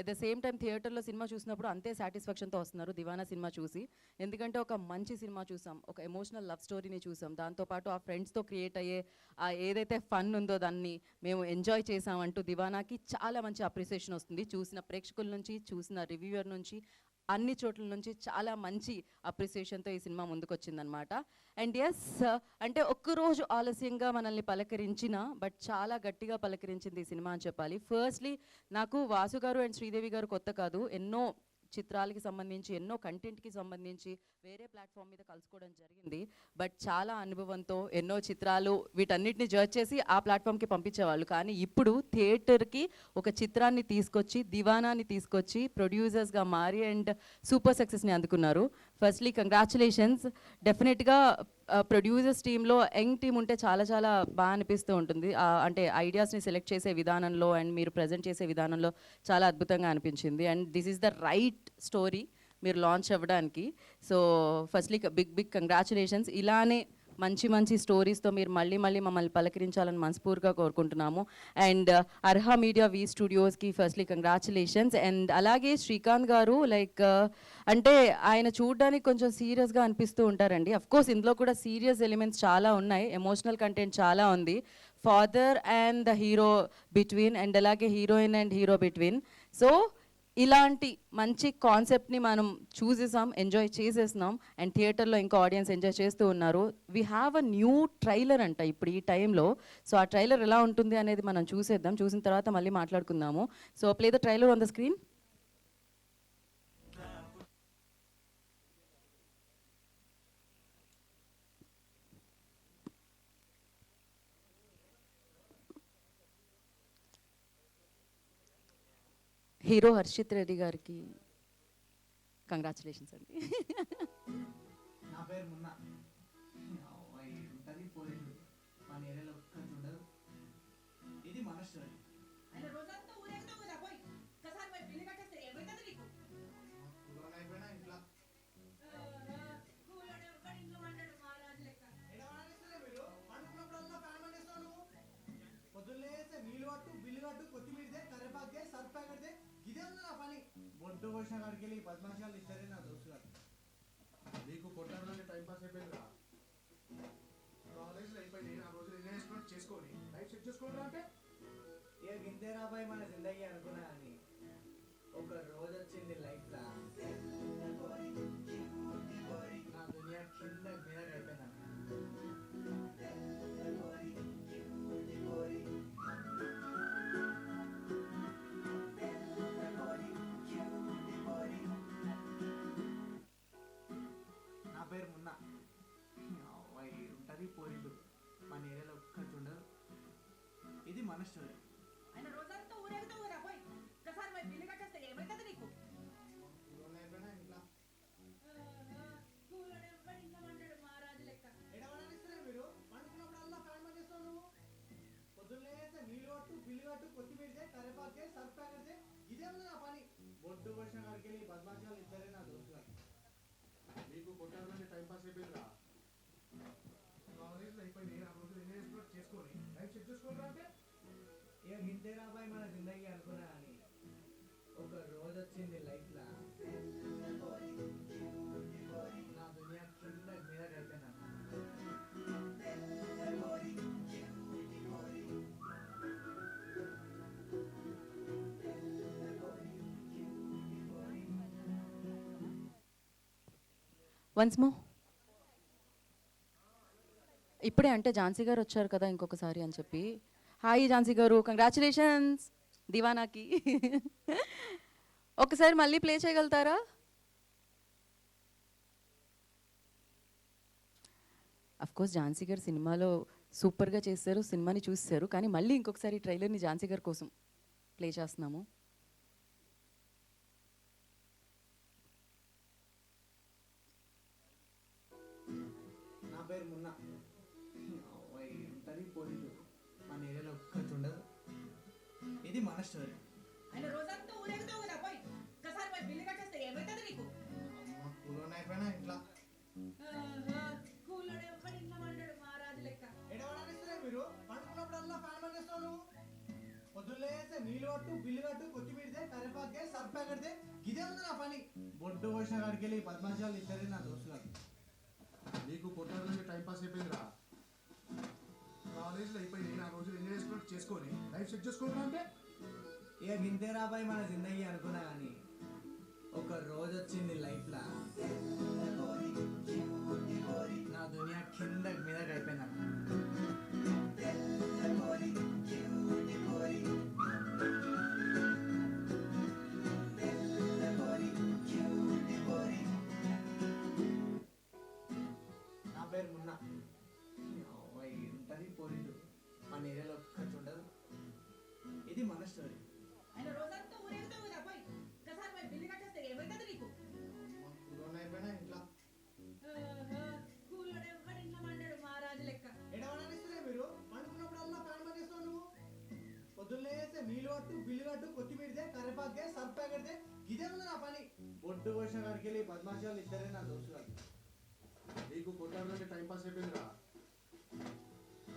At the same time థియేటర్లో cinema చూసినప్పుడు అంతే సాటిస్ఫాక్షన్తో వస్తున్నారు దివానా సినిమా చూసి. ఎందుకంటే ఒక మంచి సినిమా చూసాం, ఒక ఎమోషనల్ లవ్ స్టోరీని చూసాం, దాంతోపాటు ఆ ఫ్రెండ్స్తో క్రియేట్ అయ్యే ఆ ఏదైతే ఫన్ ఉందో దాన్ని మేము ఎంజాయ్ చేసామంటూ దివానాకి చాలా మంచి అప్రిసియేషన్ వస్తుంది. చూసిన ప్రేక్షకుల నుంచి, చూసిన రివ్యూవర్ నుంచి, అన్ని చోట్ల నుంచి చాలా మంచి అప్రిసియేషన్తో ఈ సినిమా ముందుకొచ్చిందనమాట. అండ్ ఎస్, అంటే ఒక్కరోజు ఆలస్యంగా మనల్ని పలకరించిన బట్ చాలా గట్టిగా పలకరించింది ఈ సినిమా అని చెప్పాలి. ఫస్ట్లీ నాకు వాసు గారు అండ్ శ్రీదేవి గారు కొత్త కాదు. ఎన్నో చిత్రాలకి సంబంధించి, ఎన్నో కంటెంట్కి సంబంధించి వేరే ప్లాట్ఫామ్ మీద కలుసుకోవడం జరిగింది. బట్ చాలా అనుభవంతో ఎన్నో చిత్రాలు వీటన్నిటిని జడ్జ్ చేసి ఆ ప్లాట్ఫామ్కి పంపించేవాళ్ళు. కానీ ఇప్పుడు థియేటర్కి ఒక చిత్రాన్ని తీసుకొచ్చి, దివానాని తీసుకొచ్చి ప్రొడ్యూసర్స్గా మారి అండ్ సూపర్ సక్సెస్ని అందుకున్నారు. Firstly congratulations. డెఫినెట్గా ప్రొడ్యూసర్స్ టీంలో యంగ్ టీం ఉంటే చాలా చాలా బాగా అనిపిస్తూ ఉంటుంది. అంటే ఐడియాస్ని సెలెక్ట్ చేసే విధానంలో అండ్ మీరు ప్రజెంట్ చేసే విధానంలో చాలా అద్భుతంగా అనిపించింది. And this is the right story మీరు లాంచ్ అవ్వడానికి. So firstly big congratulations. ఇలానే మంచి మంచి స్టోరీస్తో మీరు మళ్ళీ మమ్మల్ని పలకరించాలని మనస్ఫూర్తిగా కోరుకుంటున్నాము. అండ్ అర్హా మీడియా వి స్టూడియోస్కి ఫస్ట్లీ కంగ్రాచులేషన్స్. అండ్ అలాగే శ్రీకాంత్ గారు లైక్ అంటే ఆయన చూడడానికి కొంచెం సీరియస్గా అనిపిస్తూ ఉంటారండి. అఫ్కోర్స్ ఇందులో కూడా సీరియస్ ఎలిమెంట్స్ చాలా ఉన్నాయి, ఎమోషనల్ కంటెంట్ చాలా ఉంది. Father and the hero between and అలాగే heroine and hero between. So ఇలాంటి మంచి కాన్సెప్ట్ని మనం చూసేసాం, ఎంజాయ్ చేసేసినాం. అండ్ థియేటర్లో ఇంకా ఆడియన్స్ ఎంజాయ్ చేస్తూ ఉన్నారు. We have a new trailer అంట ఇప్పుడు ఈ టైంలో. సో ఆ ట్రైలర్ ఎలా ఉంటుంది అనేది మనం చూసేద్దాం. చూసిన తర్వాత మళ్ళీ మాట్లాడుకుందాము. So play the trailer on the screen. Hero Harshith Reddy గారికి కంగ్రాచులేషన్స్ అండి. నా పేరు మున్నా. ఉంటుంది పోలీసు మన ఏరియాలో ఒక్కటి ఉండదు. ఇది మన స్టోరీ. అయిపోయినా ఇంట్లో మీరు పండుకున్నప్పుడల్లా ఫ్యాన్ పండిస్తావు. నువ్వు పొద్దున్నేస్తే నీళ్ళు కట్టు, బిల్లు కట్టు, కొత్తిమీరదే, కరివేపాకుదే, సర్ఫ్ ప్యాకెట్దే. ఇదే ఉంది నా పని. బొడ్డు పోసిన కాడికి వెళ్ళి 10 నిమిషాలు ఇద్దరే నా దోస్తు గారు. నీకు కొట్టడానికి టైం పాస్ అయిపోయిందిరా. కాలేజ్లో అయిపోయింది. ఆ రోజు ఇన్వెస్ట్మెంట్ చేసుకొని లైఫ్ సెట్ చేసుకోవడం అంటే ఇక గింతే రాబాయి మన జిందగీ అనుకున్నా అని ఒక రోజు వచ్చింది లైఫ్ లా. నా దునియా కింద మీద అయిపోయిందన్న. నా పేరు మున్నా. ఉంటుంది పోలీసు మన ఏరియాలో ఒక్కటి ఉండదు. ఇది మన స్టోరీ. అయిపోయినా ఇంట్లో ఎడవడానిస్తలే మీరు పండుకున్నప్పుడల్లా ఫ్యాన్ పండిస్తావు. నువ్వు పొద్దున్నేస్తే నీళ్ళు కట్టు, బిల్లు కట్టు, కొత్తిమీరదే, కరివేపాకుదే, సర్ఫ్ ప్యాకెట్దే. ఇదే ఉంది నా పని. బొడ్డు పోసిన కాడికి వెళ్ళి 10 నిమిషాలు ఇద్దరే నా దోస్తు గారు. నీకు కొట్టడానికి టైం పాస్ అయిపోయిందిరా. కాలేజ్లో అయిపోయింది. ఆ రోజు ఇన్వెస్ట్మెంట్ చేసుకొని లైఫ్ సెట్ చేసుకోవడం అంటే ఇక గింతే రాబాయి మన జిందగీ అనుకున్నా అని ఒక రోజు వచ్చింది లైఫ్ లా. నా దునియా కింద మీద అయిపోయిందన్న. వన్స్ మో ఇప్పుడే అంటే ఝాన్సీ గారు వచ్చారు కదా ఇంకొకసారి అని చెప్పి. హాయ్ ఝాన్సీ గారు, కంగ్రాచులేషన్స్ దివానాకి. ఒకసారి మళ్ళీ ప్లే చేయగలుగుతారా? అఫ్కోర్స్ ఝాన్సీ గారు సినిమాలో సూపర్గా చేశారు, సినిమాని చూస్తారు. కానీ మళ్ళీ ఇంకొకసారి ట్రైలర్ని ఝాన్సీ గారి కోసం ప్లే చేస్తున్నాము. నా పేరు మున్నా. ఉంటుంది పోలీసు మన ఏరియాలో ఒక్కటి ఉండదు. ఇది మన స్టోరీ. అయిపోయినా ఇంట్లో ఎడవడానిస్తలే మీరు పండుకున్నప్పుడల్లా ఫ్యాన్ పండిస్తావు. నువ్వు పొద్దున్నేస్తే నీళ్ళు కట్టు, బిల్లు కట్టు, కొత్తిమీరదే, కరివేపాకే సర్ఫ్ ప్యాకెట్దే ఇదే ఉంది నా పని. బొడ్డు పోసిన కాడికి వెళ్ళి పద్మాశాలు ఇద్దరే నా దోస్తులు. నీకు కొట్టాలంటే టైం పాస్ అయిపోయిందిరా. కాలేజీలో అయిపోయింది, నా రోజులు ఎంజాయ్ చేసుకున్నట్టు చేసుకొని లైఫ్ సెట్ చేసుకుంటా అంటే ఇక గింతే రాబాయి మన జిందగీ అనుకున్నా కానీ ఒక రోజు వచ్చింది లైఫ్లో నా దునియా కిందకి మీదకి అయిపోయిందన్న. నా పేరు మున్నా. ఉంటుంది పోలీసు మన ఏరియాలో ఖర్చు ఉండదు. ఇది మన స్టోరీ. ఆయన రోజంతా ఊరేగుతావు కదా పోయి ఒకసారి పోయి బిల్లు కట్టేస్తే ఏమైతుంది నీకు అయిపోయినా ఇంట్లో స్కూల్లో ఎవరు ఇంట్లో మండాడు మహారాజు లెక్క ఎడవడానిస్తే మీరు పండుకున్నప్పుడల్లా ఫ్యాన్ బంద్ చేస్తావు నువ్వు. పొద్దున్నే వేస్తే నీళ్ళు కట్టు బిల్లు కట్టు కొత్తిమీరదే కరివేపాకే సర్ఫ్ ప్యాకెట్దే ఇదే ఉంది నా పని. బొడ్డు పోసిన కాడికి వెళ్ళి పద్మాశాలు ఇద్దరే నా దోస్తులు. నీకు కొట్టాలంటే టైం పాస్ అయిపోయిందిరా.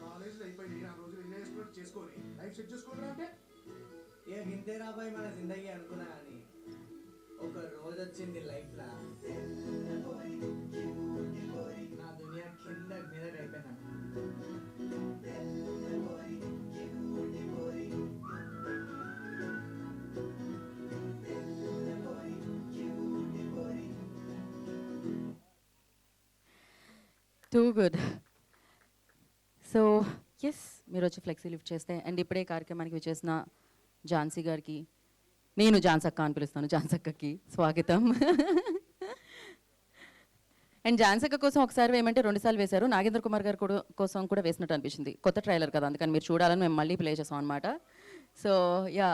కాలేజీలో అయిపోయింది, నా రోజులు ఎంజాయ్ చేసుకున్నట్టు చేసుకొని లైఫ్ సెట్ చేసుకుంటా అంటే ఇక గింతే రాబాయి మన జిందగీ అనుకున్నా కానీ ఒక రోజు వచ్చింది లైఫ్లో నా దునియా కిందకి మీదకి అయిపోయిందన్న. Too good. సో ఎస్, మీరు వచ్చి ఫ్లెక్సీ లిఫ్ట్ చేస్తే అండ్ ఇప్పుడే కార్యక్రమానికి వచ్చేసిన ఝాన్సీ గారికి, నేను ఝాన్సక్క అని పిలుస్తాను, ఝాన్సక్కకి స్వాగతం. అండ్ ఝాన్సక్క కోసం ఒకసారి వేయమంటే 2 సార్లు వేశారు. నాగేంద్ర కుమార్ గారు కోసం కూడా వేసినట్టు అనిపించింది. కొత్త ట్రైలర్ కదా, అందుకని మీరు చూడాలని మేము మళ్ళీ ప్లే చేసాం అనమాట. సో యా,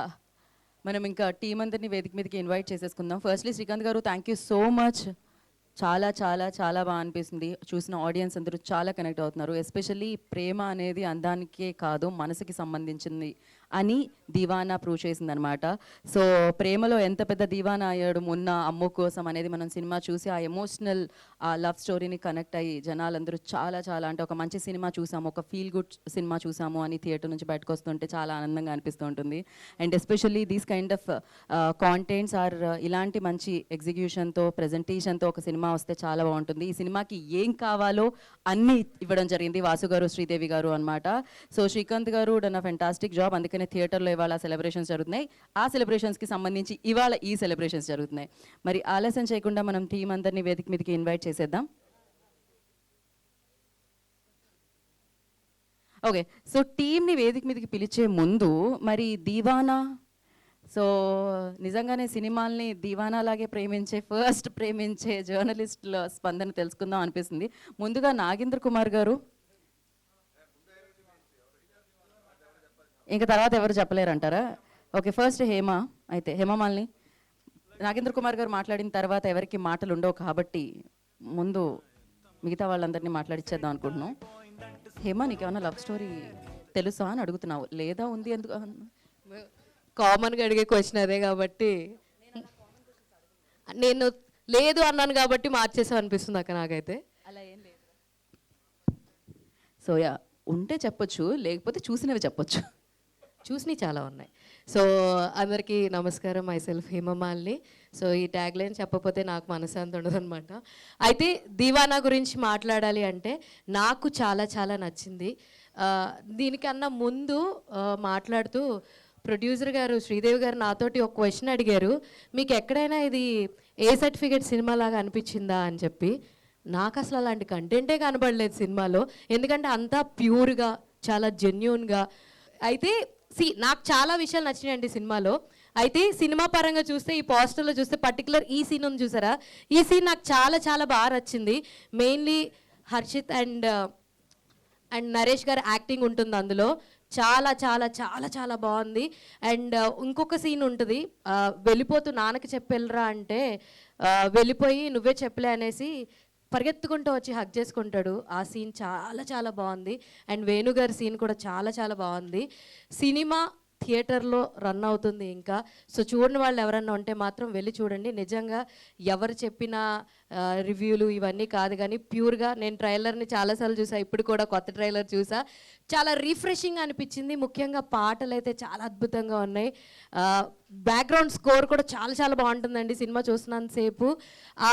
మనం ఇంకా టీం అందరినీ వేదిక మీదకి ఇన్వైట్ చేసేసుకుందాం. ఫస్ట్లీ శ్రీకాంత్ గారు, థ్యాంక్ యూ సో మచ్. చాలా చాలా చాలా బాగా అనిపిస్తుంది. చూసిన ఆడియన్స్ అందరూ చాలా కనెక్ట్ అవుతున్నారు. ఎస్పెషల్లీ ప్రేమ అనేది అందానికే కాదు, మనసుకి సంబంధించింది అని దీవానా ప్రూవ్ చేసిందనమాట. సో ప్రేమలో ఎంత పెద్ద దీవానా అయ్యాడు మున్న అమ్ము కోసం అనేది మనం సినిమా చూసి ఆ ఎమోషనల్ ఆ లవ్ స్టోరీని కనెక్ట్ అయ్యి జనాలందరూ చాలా చాలా అంటే ఒక మంచి సినిమా చూసాము, ఒక ఫీల్ గుడ్ సినిమా చూసాము అని థియేటర్ నుంచి బయటకు వస్తుంటే చాలా ఆనందంగా అనిపిస్తూ ఉంటుంది. And especially these kind of contents are ఇలాంటి మంచి ఎగ్జిక్యూషన్తో ప్రెజెంటేషన్తో ఒక సినిమా వస్తే చాలా బాగుంటుంది. ఈ సినిమాకి ఏం కావాలో అన్నీ ఇవ్వడం జరిగింది వాసు గారు, శ్రీదేవి గారు అనమాట. సో శ్రీకాంత్ గారు డన్ అ ఫెంటాస్టిక్ జాబ్. అందుకనే థియేటర్లో ఇవాళ సెలబ్రేషన్స్ జరుగుతున్నాయి. ఆ సెలబ్రేషన్స్కి సంబంధించి ఇవాళ ఈ సెలబ్రేషన్స్ జరుగుతున్నాయి. మరి ఆలస్యం చేయకుండా మనం టీం అందరినీ వేదిక మీదకి ఇన్వైట్ చేసేద్దాం. ఓకే, సో టీంని వేదిక మీదకి పిలిచే ముందు మరి దీవానా, సో నిజంగానే సినిమాల్ని దీవానా లాగే ప్రేమించే జర్నలిస్టుల స్పందన తెలుసుకుందాం అనిపిస్తుంది. ముందుగా నాగేంద్ర కుమార్ గారు, ఇంకా తర్వాత ఎవరు చెప్పలేరంటారా? Okay, first Hema. అయితే హేమమాలిని, నాగేంద్ర కుమార్ గారు మాట్లాడిన తర్వాత ఎవరికి మాటలు ఉండవు కాబట్టి ముందు మిగతా వాళ్ళందరినీ మాట్లాడిచ్చేద్దాం అనుకుంటున్నాం. హేమ, నీకేమన్నా లవ్ స్టోరీ తెలుసా అని అడుగుతున్నావు, లేదా ఉంది ఎందుకు? కామన్గా అడిగే క్వశ్చన్ అదే కాబట్టి నేను లేదు అన్నాను కాబట్టి మార్చేసాం అనిపిస్తుంది అక్క నాకైతే. అలా ఏం లేదు. సో యా, ఉంటే చెప్పొచ్చు, లేకపోతే చూసినవి చెప్పొచ్చు. చూసినవి చాలా ఉన్నాయి. సో అందరికీ నమస్కారం, మై సెల్ఫ్ హేమమాలిని. సో ఈ ట్యాగ్ లైన్ చెప్పకపోతే నాకు మనశ్శాంతి ఉండదు అనమాట. అయితే దీవానా గురించి మాట్లాడాలి అంటే నాకు చాలా చాలా నచ్చింది. దీనికన్నా ముందు మాట్లాడుతూ ప్రొడ్యూసర్ గారు శ్రీదేవి గారు నాతోటి ఒక క్వశ్చన్ అడిగారు, మీకు ఎక్కడైనా ఇది ఏ సర్టిఫికేట్ సినిమా లాగా అనిపించిందా అని చెప్పి. నాకు అసలు అలాంటి కంటెంటే కనబడలేదు సినిమాలో, ఎందుకంటే అంతా ప్యూర్గా చాలా జెన్యూన్గా. అయితే నాకు చాలా విషయాలు నచ్చినాయండి సినిమాలో. అయితే సినిమా పరంగా చూస్తే ఈ పోస్టర్లో చూస్తే పర్టికులర్ ఈ సీన్ ఉంది చూసారా, ఈ సీన్ నాకు చాలా చాలా బాగా నచ్చింది. మెయిన్లీ హర్షిత్ అండ్ నరేష్ గారు యాక్టింగ్ ఉంటుంది అందులో. చాలా చాలా చాలా చాలా బాగుంది. అండ్ ఇంకొక సీన్ ఉంటుంది, వెళ్ళిపోతూ నాన్నకి చెప్పెళ్ళరా అంటే వెళ్ళిపోయి నువ్వే చెప్పలే అనేసి పరిగెత్తుకుంటూ వచ్చి హగ్ చేసుకుంటాడు. ఆ సీన్ చాలా చాలా బాగుంది. అండ్ వేణుగారి సీన్ కూడా చాలా చాలా బాగుంది. సినిమా థియేటర్లో రన్ అవుతుంది ఇంకా. సో చూడని వాళ్ళు ఎవరన్నా ఉంటే మాత్రం వెళ్ళి చూడండి. నిజంగా ఎవరు చెప్పిన రివ్యూలు ఇవన్నీ కాదు కానీ ప్యూర్గా నేను ట్రైలర్ని చాలాసార్లు చూసా, ఇప్పుడు కూడా కొత్త ట్రైలర్ చూసా. చాలా రిఫ్రెషింగ్ అనిపించింది. ముఖ్యంగా పాటలు అయితే చాలా అద్భుతంగా ఉన్నాయి. బ్యాక్గ్రౌండ్ స్కోర్ కూడా చాలా చాలా బాగుంటుందండి సినిమా చూస్తున్నంతసేపు. ఆ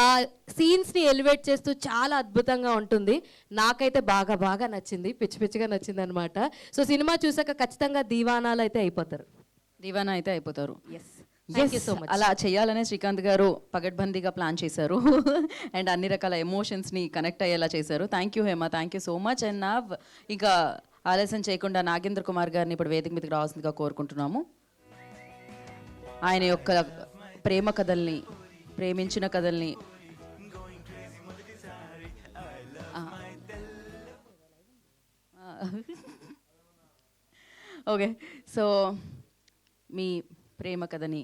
సీన్స్ని ఎలివేట్ చేస్తూ చాలా అద్భుతంగా ఉంటుంది. నాకైతే బాగా బాగా నచ్చింది, పిచ్చి పిచ్చిగా నచ్చింది అనమాట. సో సినిమా చూసాక ఖచ్చితంగా దీవానాలు అయితే అయిపోతారు. దీవానా అయితే అయిపోతారు. Thank you so much. అలా చేయాలనే శ్రీకాంత్ గారు పగడ్బందీగా ప్లాన్ చేశారు అండ్ అన్ని రకాల ఎమోషన్స్ని కనెక్ట్ అయ్యేలా చేశారు. Thank you Hema, thank you so much. And నా ఇంకా ఆలస్యం చేయకుండా నాగేంద్ర కుమార్ గారిని ఇప్పుడు వేదిక మీదకి రావాల్సిందిగా కోరుకుంటున్నాము. ఆయన యొక్క ప్రేమ కథల్ని, ప్రేమించిన కథల్ని ఓకే, సో మీ ప్రేమ కథల్ని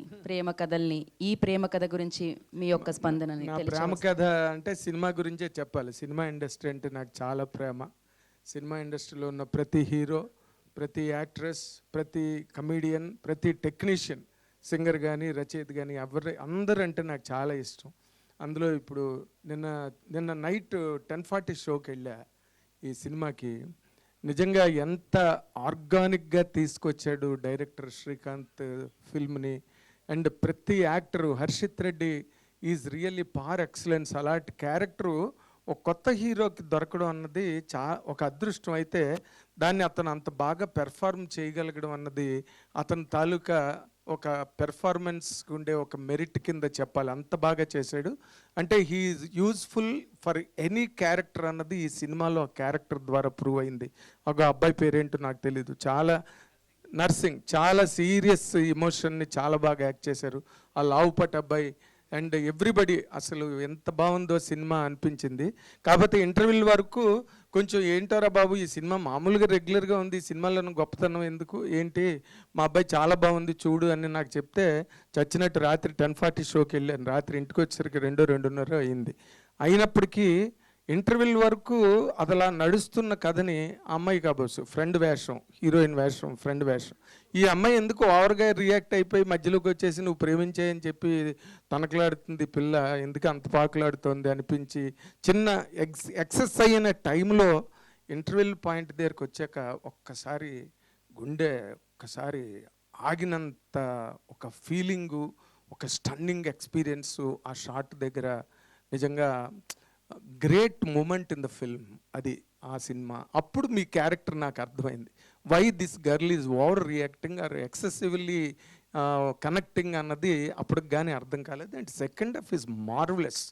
ఈ ప్రేమ కథ గురించి మీ యొక్క స్పందనని నా ప్రేమ కథ అంటే సినిమా గురించే చెప్పాలి. సినిమా ఇండస్ట్రీ అంటే నాకు చాలా ప్రేమ. సినిమా ఇండస్ట్రీలో ఉన్న ప్రతి హీరో, ప్రతి యాక్ట్రెస్, ప్రతి కమీడియన్, ప్రతి టెక్నీషియన్, సింగర్ కానీ రచయిత కానీ అందరూ అంటే నాకు చాలా ఇష్టం. అందులో ఇప్పుడు నిన్న నైట్ 10:40 షోకి వెళ్ళా ఈ సినిమాకి. నిజంగా ఎంత ఆర్గానిక్గా తీసుకొచ్చాడు డైరెక్టర్ శ్రీకాంత్ ఫిల్మ్ని. అండ్ ప్రతి actor, Harshith Reddy is really par excellence. అలాంటి క్యారెక్టరు ఒక కొత్త హీరోకి దొరకడం అన్నది ఒక అదృష్టం. అయితే దాన్ని అతను అంత బాగా పెర్ఫార్మ్ చేయగలగడం అన్నది అతని తాలూకా ఒక పెర్ఫార్మెన్స్ ఉండే ఒక మెరిట్ కింద చెప్పాలి. అంత బాగా చేశాడు. అంటే he is useful for any character అన్నది ఈ సినిమాలో ఆ క్యారెక్టర్ ద్వారా ప్రూవ్ అయింది. ఒక అబ్బాయి పేరేంటో నాకు తెలీదు, చాలా నర్సింగ్, చాలా సీరియస్ ఎమోషన్ని చాలా బాగా యాక్ట్ చేశారు. ఆ లావుపట్ అబ్బాయి అండ్ ఎవ్రీబడి అసలు ఎంత బాగుందో సినిమా అనిపించింది. కాకపోతే ఇంటర్వ్యూల వరకు కొంచెం ఏంటారా బాబు ఈ సినిమా మామూలుగా రెగ్యులర్గా ఉంది, ఈ సినిమాలో గొప్పతనం ఎందుకు ఏంటి, మా అబ్బాయి చాలా బాగుంది చూడు అని నాకు చెప్తే చచ్చినట్టు రాత్రి 10:40 షోకి వెళ్ళాను. రాత్రి ఇంటికి వచ్చేసరికి 2:30 అయింది. అయినప్పటికీ ఇంటర్వ్యూల వరకు అదలా నడుస్తున్న కథని ఆ అమ్మాయి కాబోసు ఫ్రెండ్ వేషం, హీరోయిన్ వేషం, ఫ్రెండ్ వేషం. ఈ అమ్మాయి ఎందుకు ఓవర్గా రియాక్ట్ అయిపోయి మధ్యలోకి వచ్చేసి నువ్వు ప్రేమించాయని చెప్పి తనకలాడుతుంది పిల్ల, ఎందుకు అంత పాకులాడుతోంది అనిపించి చిన్న ఎక్సెస్ అయిన టైంలో ఇంటర్వ్యూల పాయింట్ దగ్గరికి వచ్చాక ఒక్కసారి గుండె ఒక్కసారి ఆగినంత ఒక ఫీలింగు, ఒక స్టన్నింగ్ ఎక్స్పీరియన్సు ఆ షాట్ దగ్గర. నిజంగా great moment in the film అది ఆ సినిమా. అప్పుడు మీ క్యారెక్టర్ నాకు అర్థమైంది. Why this girl is over reacting or excessively connecting అన్నది అప్పటికి కానీ అర్థం కాలేదు. And second half is marvellous,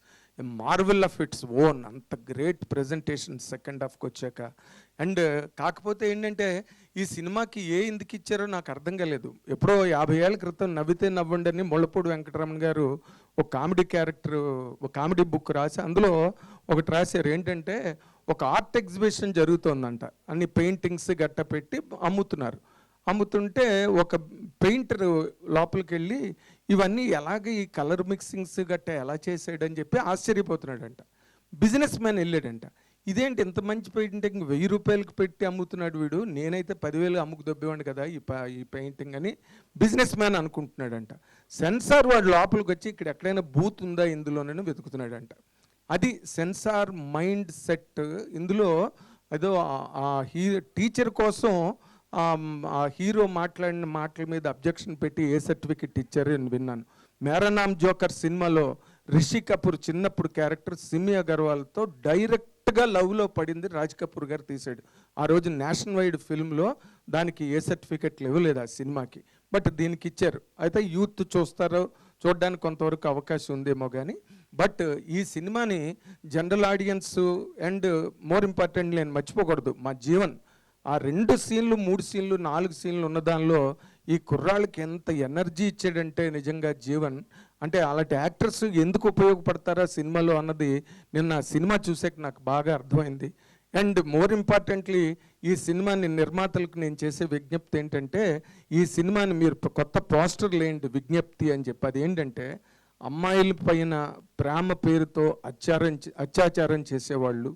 marvel of its own. అంత గ్రేట్ ప్రెజెంటేషన్ సెకండ్ హాఫ్కి వచ్చాక. అండ్ కాకపోతే ఏంటంటే ఈ సినిమాకి ఎందుకు ఇచ్చారో నాకు అర్థం కాలేదు. ఎప్పుడో 50 ఏళ్ళ క్రితం నవ్వితే నవ్వండి అని ముళ్ళపూడి వెంకటరమణ గారు ఒక కామెడీ క్యారెక్టర్, ఒక కామెడీ బుక్ రాసి అందులో ఒకటి రాశారు. ఏంటంటే ఒక ఆర్ట్ ఎగ్జిబిషన్ జరుగుతోందంట, అన్ని పెయింటింగ్స్ గట్ట పెట్టి అమ్ముతుంటే ఒక పెయింటర్ లోపలికి వెళ్ళి ఇవన్నీ ఎలాగ ఈ కలర్ మిక్సింగ్స్ గట్ట ఎలా చేసాడని చెప్పి ఆశ్చర్యపోతున్నాడంట. బిజినెస్ మ్యాన్ వెళ్ళాడంట, ఇదేంటి ఇంత మంచి పెయింటింగ్ 1000 రూపాయలకి పెట్టి అమ్ముతున్నాడు వీడు, నేనైతే 10,000 అమ్ముకు దొబ్బేవాడు కదా ఈ పెయింటింగ్ అని బిజినెస్ మ్యాన్ అనుకుంటున్నాడంట. సెన్సార్ వాడు లోపలికి వచ్చి ఇక్కడ ఎక్కడైనా బూత్ ఉందా ఇందులోనని వెతుకుతున్నాడంట. అది సెన్సార్ మైండ్ సెట్. ఇందులో ఏదో టీచర్ కోసం ఆ హీరో మాట్లాడిన మాటల మీద అబ్జెక్షన్ పెట్టి ఏ సర్టిఫికెట్ ఇచ్చారు అని విన్నాను. మేరా నామ్ జోకర్ సినిమాలో రిషి కపూర్ చిన్నప్పుడు క్యారెక్టర్ సిమి అగర్వాల్తో డైరెక్ట్గా లవ్లో పడింది రాజ్ కపూర్ గారు తీశాడు. ఆ రోజు నేషనల్ వైడ్ ఫిల్మ్లో దానికి ఏ సర్టిఫికెట్లు ఇవ్వలేదు ఆ సినిమాకి, బట్ దీనికి ఇచ్చారు. అయితే యూత్ చూడడానికి కొంతవరకు అవకాశం ఉందేమో కానీ, బట్ ఈ సినిమాని general audience and more important నేను మర్చిపోకూడదు మా జీవన్. ఆ 2 సీన్లు 3 సీన్లు 4 సీన్లు ఉన్న దానిలో ఈ కుర్రాళ్ళకి ఎంత ఎనర్జీ ఇచ్చాడంటే నిజంగా జీవన్. అంటే అలాంటి యాక్టర్స్ ఎందుకు ఉపయోగపడతారా సినిమాలో అన్నది నిన్న సినిమా చూసాక నాకు బాగా అర్థమైంది. అండ్ మోర్ ఇంపార్టెంట్లీ ఈ సినిమాని నిర్మాతలకు నేను చేసే విజ్ఞప్తి ఏంటంటే, ఈ సినిమాని మీరు కొత్త పోస్టర్లు ఏంటి విజ్ఞప్తి అని చెప్పి, అది ఏంటంటే అమ్మాయిల పైన ప్రేమ పేరుతో అత్యాచారం చేసేవాళ్ళు,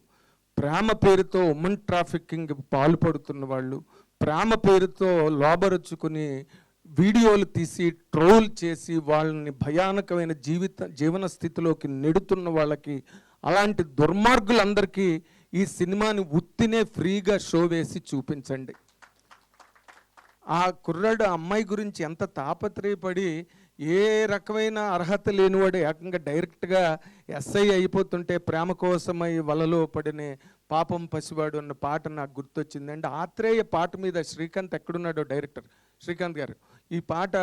ప్రేమ పేరుతో ఉమెన్ ట్రాఫికింగ్ పాల్పడుతున్న వాళ్ళు, ప్రేమ పేరుతో లోబరుచుకుని వీడియోలు తీసి ట్రోల్ చేసి వాళ్ళని భయానకమైన జీవన స్థితిలోకి నెడుతున్న వాళ్ళకి, అలాంటి దుర్మార్గులందరికీ ఈ సినిమాని ఉత్తినే ఫ్రీగా షో వేసి చూపించండి. ఆ కుర్రాడు ఆ అమ్మాయి గురించి ఎంత తాపత్రయపడి ఏ రకమైన అర్హత లేనివాడు ఏకంగా డైరెక్ట్గా ఎస్ఐ అయిపోతుంటే ప్రేమ కోసమై వలలో పడిన పాపం పసివాడు అన్న పాట నాకు గుర్తొచ్చింది. అండ్ ఆత్రేయ పాట మీద శ్రీకాంత్ ఎక్కడున్నాడో డైరెక్టర్ శ్రీకాంత్ గారు, ఈ పాట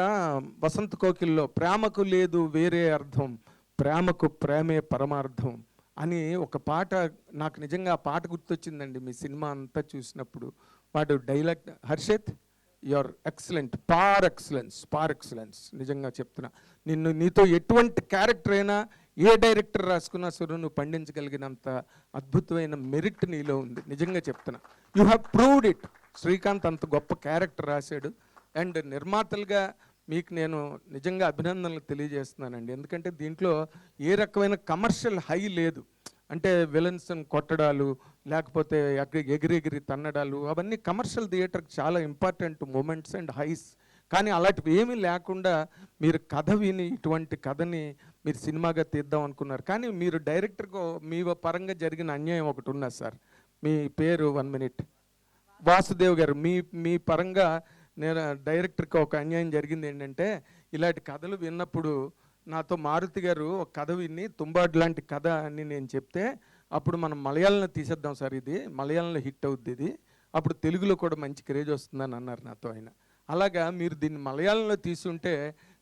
వసంత కోకిల్లో ప్రేమకు లేదు వేరే అర్థం, ప్రేమకు ప్రేమే పరమార్థం అని ఒక పాట, నాకు నిజంగా ఆ పాట గుర్తొచ్చిందండి మీ సినిమా అంతా చూసినప్పుడు. వాడు డైలాగ్ హర్షిత్ యువర్ ఎక్సలెంట్, పార్ ఎక్సలెన్స్ నిజంగా చెప్తున్నా. నీతో ఎటువంటి క్యారెక్టర్ అయినా ఏ డైరెక్టర్ రాసుకున్నా సరే నువ్వు పండించగలిగినంత అద్భుతమైన మెరిట్ నీలో ఉంది, నిజంగా చెప్తున్నా. You have proved it. Srikanth అంత గొప్ప క్యారెక్టర్ రాశాడు. అండ్ నిర్మాతలుగా మీకు నేను నిజంగా అభినందనలు తెలియజేస్తున్నానండి. ఎందుకంటే దీంట్లో ఏ రకమైన కమర్షియల్ హై లేదు. అంటే విలన్స్ని కొట్టడాలు, లేకపోతే ఎగిరెగిరి తన్నడాలు, అవన్నీ కమర్షియల్ థియేటర్కి చాలా ఇంపార్టెంట్ మూమెంట్స్ అండ్ హైస్. కానీ అలాంటివి ఏమీ లేకుండా మీరు కథ విని ఇటువంటి కథని మీరు సినిమాగా తీద్దాం అనుకున్నారు. కానీ మీరు డైరెక్టర్గా మీ పరంగా జరిగిన అన్యాయం ఒకటి ఉన్నది సార్. మీ పేరు 1 minute వాసుదేవ్ గారు, మీ పరంగా నేను డైరెక్టర్కి ఒక అన్యాయం జరిగింది. ఏంటంటే ఇలాంటి కథలు విన్నప్పుడు నాతో మారుతి గారు ఒక కథ విని తుంబాడు లాంటి కథ అని నేను చెప్తే, అప్పుడు మనం మలయాళంలో తీసేద్దాం సార్, ఇది మలయాళంలో హిట్ అవుద్ది, ఇది అప్పుడు తెలుగులో కూడా మంచి క్రేజ్ వస్తుందని అన్నారు నాతో ఆయన. అలాగా మీరు దీన్ని మలయాళంలో తీసుంటే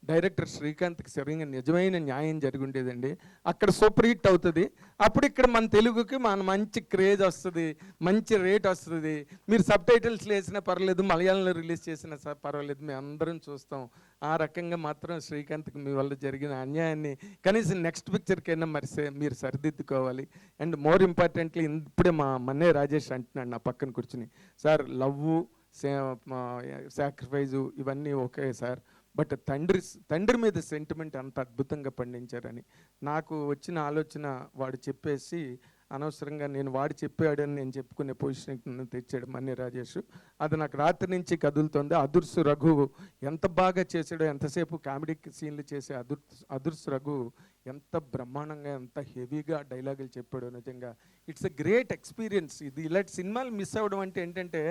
డైరెక్టర్ శ్రీకాంత్కి సరిగ్గా నిజమైన న్యాయం జరిగి ఉండేదండి. అక్కడ సూపర్ హిట్ అవుతుంది, అప్పుడు ఇక్కడ మన తెలుగుకి మంచి క్రేజ్ వస్తుంది, మంచి రేట్ వస్తుంది. మీరు సబ్ టైటిల్స్లో వేసినా పర్వాలేదు, మలయాళంలో రిలీజ్ చేసినా పర్వాలేదు, మేము అందరం చూస్తాం. ఆ రకంగా మాత్రం శ్రీకాంత్కి మీ వల్ల జరిగిన అన్యాయాన్ని కనీసం నెక్స్ట్ పిక్చర్కైనా మీరు సరిదిద్దుకోవాలి. అండ్ మోర్ ఇంపార్టెంట్లీ ఇప్పుడే మా మన్నే రాజేష్ అంటున్నాడు నా పక్కన కూర్చుని, సార్ లవ్వు సాక్రిఫైజు ఇవన్నీ ఓకే సార్, బట్ తండ్రి మీద సెంటిమెంట్ అంత అద్భుతంగా పండించారని నాకు వచ్చిన ఆలోచన. వాడు చెప్పేసి అనవసరంగా వాడు చెప్పాడని నేను చెప్పుకునే పొజిషన్ తెచ్చాడు మన్నే రాజేష్. అది నాకు రాత్రి నుంచి కదులుతోంది. అదుర్సు రఘు ఎంత బాగా చేశాడో, ఎంతసేపు కామెడీ సీన్లు చేసే అదుర్సు రఘు ఎంత బ్రహ్మాండంగా ఎంత హెవీగా డైలాగులు చెప్పాడో. నిజంగా ఇట్స్ ఎ గ్రేట్ ఎక్స్పీరియన్స్. ఇది ఇలాంటి సినిమాలు మిస్ అవ్వడం అంటే ఏంటంటే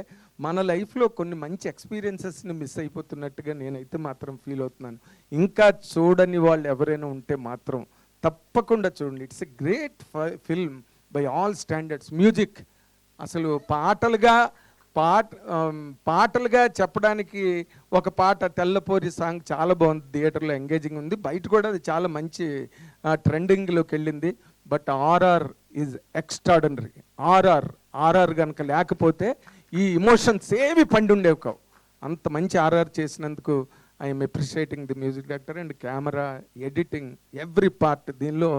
మన లైఫ్లో కొన్ని మంచి ఎక్స్పీరియన్సెస్ని మిస్ అయిపోతున్నట్టుగా నేనైతే మాత్రం ఫీల్ అవుతున్నాను. ఇంకా చూడని వాళ్ళు ఎవరైనా ఉంటే మాత్రం తప్పకుండా చూడండి. It's a great film by all standards. Music అసలు పాటలుగా చెప్పడానికి ఒక పాట తెల్లపోరి సాంగ్ చాలా బాగుంది, థియేటర్లో ఎంగేజింగ్ ఉంది, బయట కూడా అది చాలా మంచి ట్రెండింగ్లోకి వెళ్ళింది. But RR is extraordinary. RR కనుక లేకపోతే ఈ ఇమోషన్స్ ఏవి పండుండేవి కావు. అంత మంచి ఆర్ఆర్ చేసినందుకు I'm appreciating the music director and camera, editing, every part. దీనిలో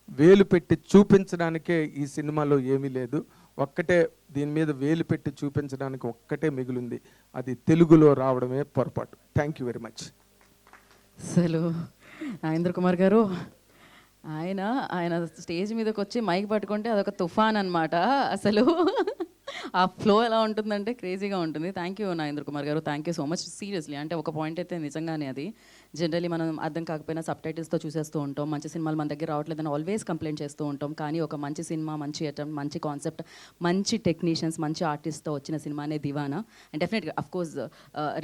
వేలు పెట్టి చూపించడానికే ఈ సినిమాలో ఏమీ లేదు. ఒక్కటే దీని మీద వేలు పెట్టి చూపించడానికి ఒక్కటే మిగిలింది, అది తెలుగులో రావడమే పొరపాటు. Thank you very much. అసలు నాగేంద్ర కుమార్ గారు ఆయన స్టేజ్ మీదకి వచ్చి మైక్ పట్టుకుంటే అదొక తుఫాన్ అనమాట. అసలు ఆ ఫ్లో ఎలా ఉంటుందంటే క్రేజీగా ఉంటుంది. థ్యాంక్ యూ నాగేంద్ర కుమార్ గారు, thank you so much. Seriously అంటే ఒక పాయింట్ అయితే నిజంగానే అది జనరలీ మనం అర్థం కాకపోయినా సబ్ టైటిల్స్తో చూసేస్తూ ఉంటాం. మంచి సినిమాలు మన దగ్గర రావట్లేదని ఆల్వేస్ కంప్లైంట్ చేస్తూ ఉంటాం. కానీ ఒక మంచి సినిమా, మంచి అటెంప్ట్, మంచి కాన్సెప్ట్, మంచి టెక్నీషియన్స్, మంచి ఆర్టిస్ట్తో వచ్చిన సినిమానే దివానా. అండ్ డెఫినెట్గా అఫ్కోర్స్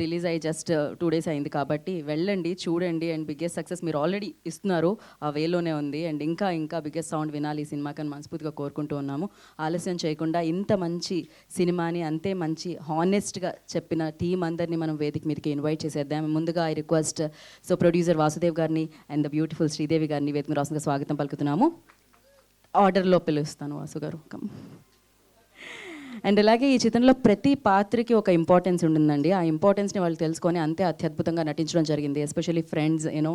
రిలీజ్ అయ్యి జస్ట్ 2 days అయింది కాబట్టి వెళ్ళండి, చూడండి. అండ్ బిగ్గెస్ట్ సక్సెస్ మీరు ఆల్రెడీ ఇస్తున్నారు, ఆ వేలోనే ఉంది. అండ్ ఇంకా బిగ్గెస్ట్ సౌండ్ వినాలి ఈ సినిమాకని మనస్ఫూర్తిగా కోరుకుంటూ ఉన్నాము. ఆలస్యం చేయకుండా ఇంత మంచి సినిమాని అంతే మంచి హానెస్ట్గా చెప్పిన టీం అందరినీ మనం వేదిక మీదకి ఇన్వైట్ చేసేద్దాం. ముందుగా I request so producer Vasudev గారిని అండ్ ద బ్యూటిఫుల్ శ్రీదేవి గారిని వేదిక రాసుగా స్వాగతం పలుకుతున్నాము. ఆర్డర్లో పిలుస్తాను వాసు గారు. అండ్ అలాగే ఈ చిత్రంలో ప్రతి పాత్రకి ఒక ఇంపార్టెన్స్ ఉంటుందండి. ఆ ఇంపార్టెన్స్ని వాళ్ళు తెలుసుకొని అంతే అత్యద్భుతంగా నటించడం జరిగింది, especially friends you know.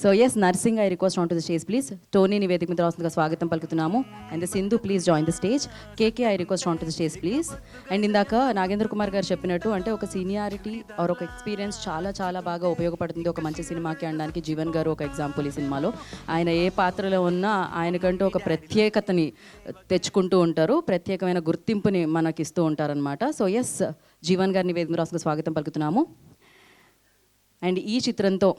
So yes Narsing, I request on to the stage please. టోనీని వేదిక మీద రాసుగా స్వాగతం పలుకుతున్నాము. And Sindhu please join the stage. KK, I request on to the stage please. And ఇందాక నాగేంద్ర కుమార్ గారు చెప్పినట్టు అంటే ఒక సీనియారిటీ ఆర్ ఒక ఎక్స్పీరియన్స్ చాలా బాగా ఉపయోగపడుతుంది ఒక మంచి సినిమాకి అనడానికి జీవన్ గారు ఒక ఎగ్జాంపుల్. ఈ సినిమాలో ఆయన ఏ పాత్రలో ఉన్నా ఆయనకంటూ ఒక ప్రత్యేకతని తెచ్చుకుంటూ ఉంటారు, ప్రత్యేకమైన గుర్తింపుని మనకి ఇస్తూ ఉంటారనమాట. సో ఎస్ జీవన్ గారిని వేదిక రాసుగా స్వాగతం పలుకుతున్నాము. అండ్ ఈ చిత్రంతో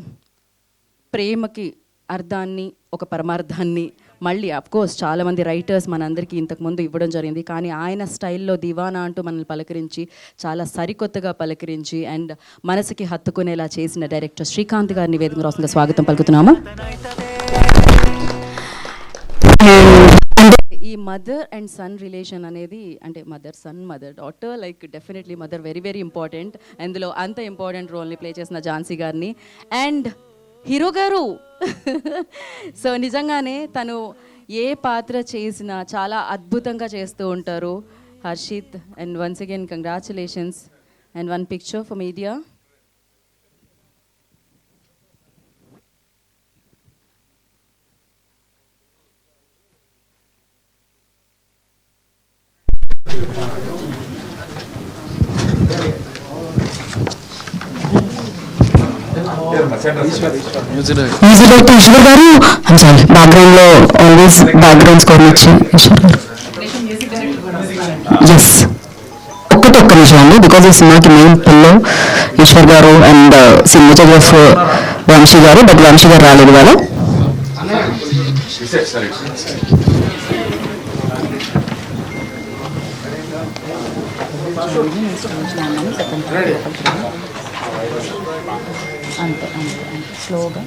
ప్రేమకి అర్థాన్ని, ఒక పరమార్థాన్ని మళ్ళీ అఫ్కోర్స్ చాలామంది రైటర్స్ మనందరికీ ఇంతకుముందు ఇవ్వడం జరిగింది, కానీ ఆయన స్టైల్లో దివానా అంటూ మనల్ని పలకరించి చాలా సరికొత్తగా పలకరించి అండ్ మనసుకి హత్తుకునేలా చేసిన డైరెక్టర్ శ్రీకాంత్ గారిని వేదిక రాసిన స్వాగతం పలుకుతున్నాము. ఈ మదర్ అండ్ సన్ రిలేషన్ అనేది అంటే mother sun, mother daughter, like definitely mother very very important. అందులో అంత ఇంపార్టెంట్ రోల్ని ప్లే చేసిన ఝాన్సీ గారిని అండ్ హీరో గారు. సో నిజంగానే తను ఏ పాత్ర చేసినా చాలా అద్భుతంగా చేస్తూ ఉంటారు. Harshith, and once again congratulations and one picture for media. Music director Eshwar గారు, సారీ బ్యాక్గ్రౌండ్ లో ఆల్వేస్ బ్యాక్గ్రౌండ్ స్కోర్ ఇచ్చి ఈశ్వర్ గారు. ఎస్, ఒక్క నిమిషం అండి, బికాజ్ ఈ సినిమాకి మెయిన్ పిల్లో ఈశ్వర్ గారు అండ్ సిగ్నేచర్ ఆఫ్ వంశీ గారు, బట్ వంశీ గారు రాలేదు వాళ్ళు. అంతే అంతే అంతే స్లోగా.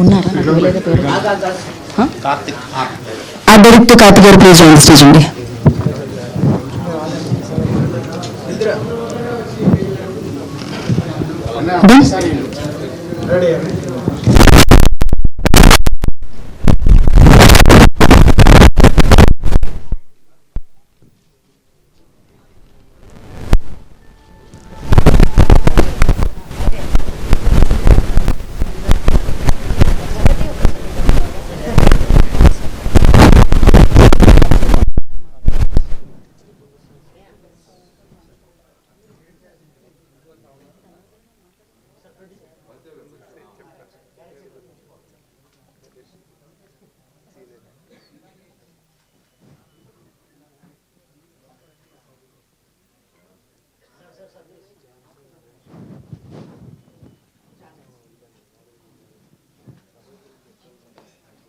ఉన్నారా? నాకు తెలియదు పేరు. ఆ డైరెక్టర్ కార్తిక్ గారు ప్లీజ్ జాయిన్ స్టేజ్ అండి.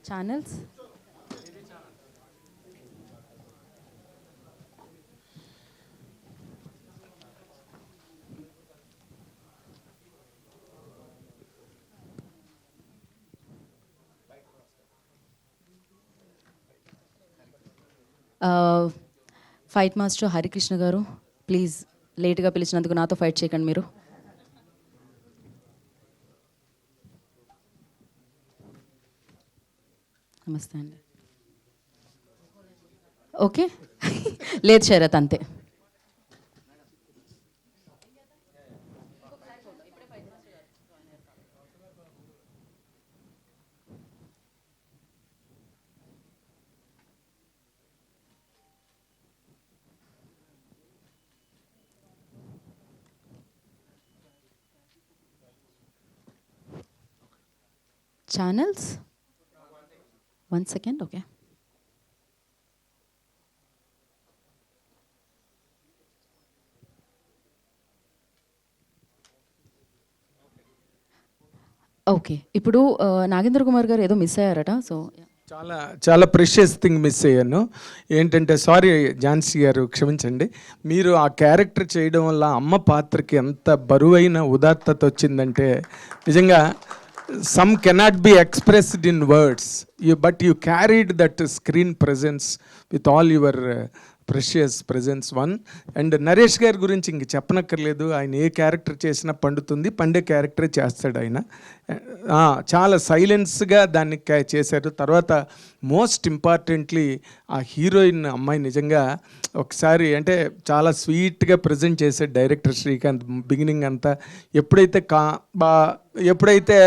ఛానల్స్ ఫైట్ మాస్టర్ హరికృష్ణ గారు, ప్లీజ్ లేట్గా పిలిచినందుకు నాతో ఫైట్ చేయకండి మీరు. నమస్తే అండి. ఓకే లేదు శరత్ అంతే. Channels 1 second, okay. ఓకే, ఇప్పుడు నాగేంద్ర కుమార్ గారు ఏదో మిస్ అయ్యారట. సో చాలా చాలా ప్రెషియస్ థింగ్ మిస్ అయ్యాను. ఏంటంటే సారీ ఝాన్సీ గారు, క్షమించండి. మీరు ఆ క్యారెక్టర్ చేయడం వల్ల అమ్మ పాత్రకి ఎంత బరువైన ఉదాత్తత వచ్చిందంటే నిజంగా some cannot be expressed in words, but you carried that screen presence with all your precious presence. One, and Naresh గారి గురించి ఇంక చెప్పనక్కర్లేదు. ఆయన ఏ క్యారెక్టర్ చేసినా పండుతుంది, పండే క్యారెక్టరే చేస్తాడు ఆయన. చాలా సైలెన్స్గా దాన్ని చేశారు. తర్వాత మోస్ట్ ఇంపార్టెంట్లీ ఆ హీరోయిన్ అమ్మాయి నిజంగా ఒకసారి అంటే చాలా స్వీట్గా ప్రజెంట్ చేశాడు డైరెక్టర్ శ్రీకాంత్. బిగినింగ్ అంతా ఎప్పుడైతే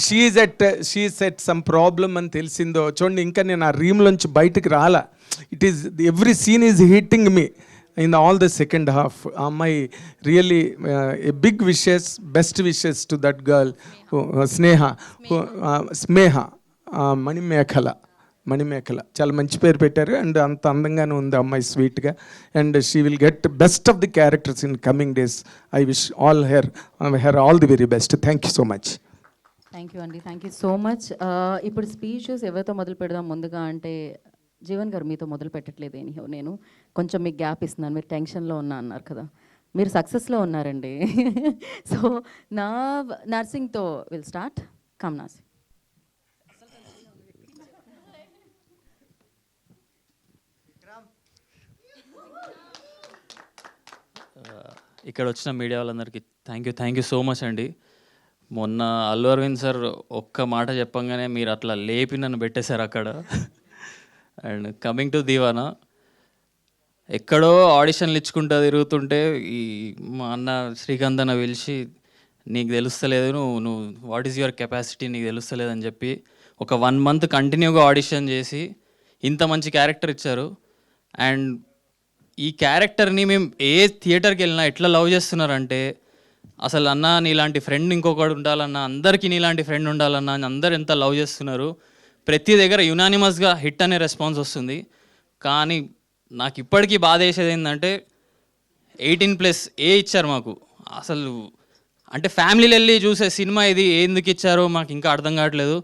షీఈస్ ఎట్ సమ్ ప్రాబ్లమ్ అని తెలిసిందో చూడండి, ఇంకా నేను ఆ రీమ్లోంచి బయటకు రాలా. It is every scene is hitting me in all the second half. ఆ అమ్మాయి really a big wishes, best wishes to that girl Sneha, Manimekhala Manimekhala. చాలా మంచి పేరు పెట్టారు. అండ్ అంత అందంగానే ఉంది అమ్మాయి, స్వీట్గా. And she will get best of the characters in coming days. I wish all her all the very best. Thank you so much. Thank you అండి, థ్యాంక్ యూ సో మచ్. ఇప్పుడు స్పీచెస్ ఎవరితో మొదలు పెడదాం ముందుగా అంటే, జీవన్ గారు మీతో మొదలు పెట్టట్లేదు. నేను కొంచెం మీకు గ్యాప్ ఇస్తున్నాను, మీరు టెన్షన్లో ఉన్నా అన్నారు కదా, మీరు సక్సెస్లో ఉన్నారండి. సో నా నర్సింగ్తో విల్ స్టార్ట్. Come nursing. ఇక్కడ వచ్చిన మీడియా వాళ్ళందరికీ థ్యాంక్ యూ సో మచ్ అండి. మొన్న అల్లు అరవింద్ సార్ ఒక్క మాట చెప్పంగానే మీరు అట్లా లేపి నన్ను పెట్టేశారు అక్కడ. అండ్ కమింగ్ టు దీవానా, ఎక్కడో ఆడిషన్లు ఇచ్చుకుంటూ తిరుగుతుంటే ఈ మా అన్న శ్రీకాంత్ అన్న పిలిచి, నీకు తెలుస్తలేదు, నువ్వు వాట్ ఈస్ యువర్ కెపాసిటీ, నీకు తెలుస్తలేదు అని చెప్పి ఒక 1 month కంటిన్యూగా ఆడిషన్ చేసి ఇంత మంచి క్యారెక్టర్ ఇచ్చారు. అండ్ ఈ క్యారెక్టర్ని మేము ఏ థియేటర్కి వెళ్ళినా ఎట్లా లవ్ చేస్తున్నారంటే, అసలు అన్న నీలాంటి ఫ్రెండ్ ఇంకొకటి ఉండాలన్నా, అందరికీ నీలాంటి ఫ్రెండ్ ఉండాలన్నా అని అందరు ఎంత లవ్ చేస్తున్నారు. ప్రతి దగ్గర యునానిమస్గా హిట్ అనే రెస్పాన్స్ వస్తుంది. కానీ నాకు ఇప్పటికీ బాధ వేసేది ఏంటంటే 18+ ఏ ఇచ్చారు మాకు. అసలు అంటే ఫ్యామిలీలు వెళ్ళి చూసే సినిమా ఇది, ఎందుకు ఇచ్చారో మాకు ఇంకా అర్థం కావట్లేదు.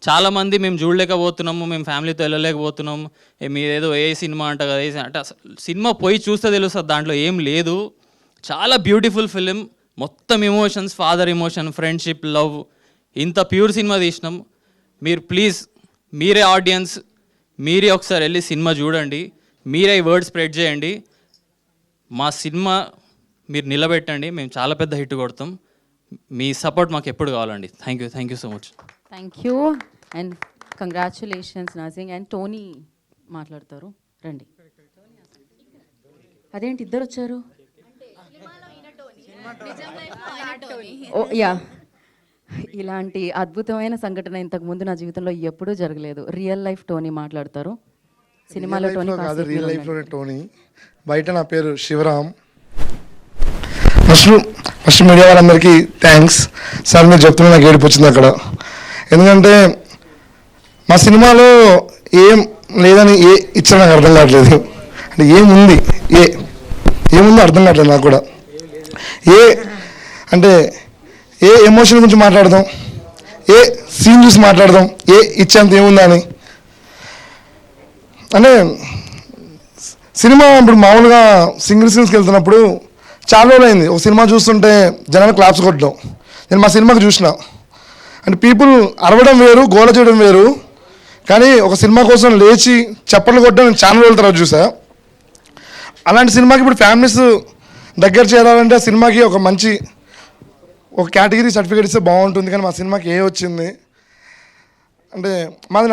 చాలామంది మేము చూడలేకపోతున్నాము, మేము ఫ్యామిలీతో వెళ్ళలేకపోతున్నాం, మీరేదో ఏ సినిమా అంట కదా అంటే అసలు సినిమా పోయి చూస్తే తెలుస్తుంది దాంట్లో ఏం లేదు. చాలా బ్యూటిఫుల్ ఫిలిం, మొత్తం emotions, father emotion, friendship, love, ఇంత ప్యూర్ సినిమా తీసినాం. మీరు ప్లీజ్ మీరే ఆడియన్స్, మీరే ఒకసారి వెళ్ళి సినిమా చూడండి, మీరే ఈ వర్డ్ స్ప్రెడ్ చేయండి. మా సినిమా మీరు నిలబెట్టండి, మేము చాలా పెద్ద హిట్ కొడతాం. మీ సపోర్ట్ మాకు ఎప్పుడు కావాలండి. Thank you so much. Thank you and congratulations nursing. And Tony మాట్లాడతారు, రండి. అదేంటి ఇద్దరు వచ్చారు? ఓ యా, ఇలాంటి అద్భుతమైన సంఘటన ఇంతకు ముందు నా జీవితంలో ఎప్పుడూ జరగలేదు. రియల్ లైఫ్ టోనీ మాట్లాడతారు. సినిమాలో టోనీ కాదు, కాసేపు రియల్ మీరు లైఫ్లోనే టోనీ. బయట నా పేరు శివరామ్. ఫస్ట్ మీడియా వాళ్ళందరికీ థ్యాంక్స్. సార్ మీరు చెప్తున్నా నాకు ఏడుపు వచ్చింది అక్కడ. ఎందుకంటే మా సినిమాలో ఏం లేదని ఏ ఇచ్చారో నాకు అర్థం కావట్లేదు. అంటే ఏముంది, ఏముందో అర్థం కావట్లేదు నాకు కూడా. అంటే ఏ ఎమోషన్ గురించి మాట్లాడదాం, ఏ సీన్ చూసి మాట్లాడదాం, ఇచ్చేంత ఏముందా అని. అంటే సినిమా ఇప్పుడు మామూలుగా సింగిల్ సీన్స్కి వెళ్తున్నప్పుడు చాలా రోజులు అయింది ఒక సినిమా చూస్తుంటే జనాలు క్లాప్స్ కొట్టడం. నేను మా సినిమాకి చూసిన, అంటే పీపుల్ అరవడం వేరు, గోల చేయడం వేరు. కానీ ఒక సినిమా కోసం లేచి చప్పట్లు కొట్టడం నేను చాలా రోజుల తర్వాత చూసా. అలాంటి సినిమాకి ఇప్పుడు ఫ్యామిలీస్ దగ్గర చేరాలంటే ఆ సినిమాకి ఒక కేటగిరీ సర్టిఫికేట్ ఇస్తే బాగుంటుంది. కానీ మా సినిమాకి వచ్చింది అంటే మాది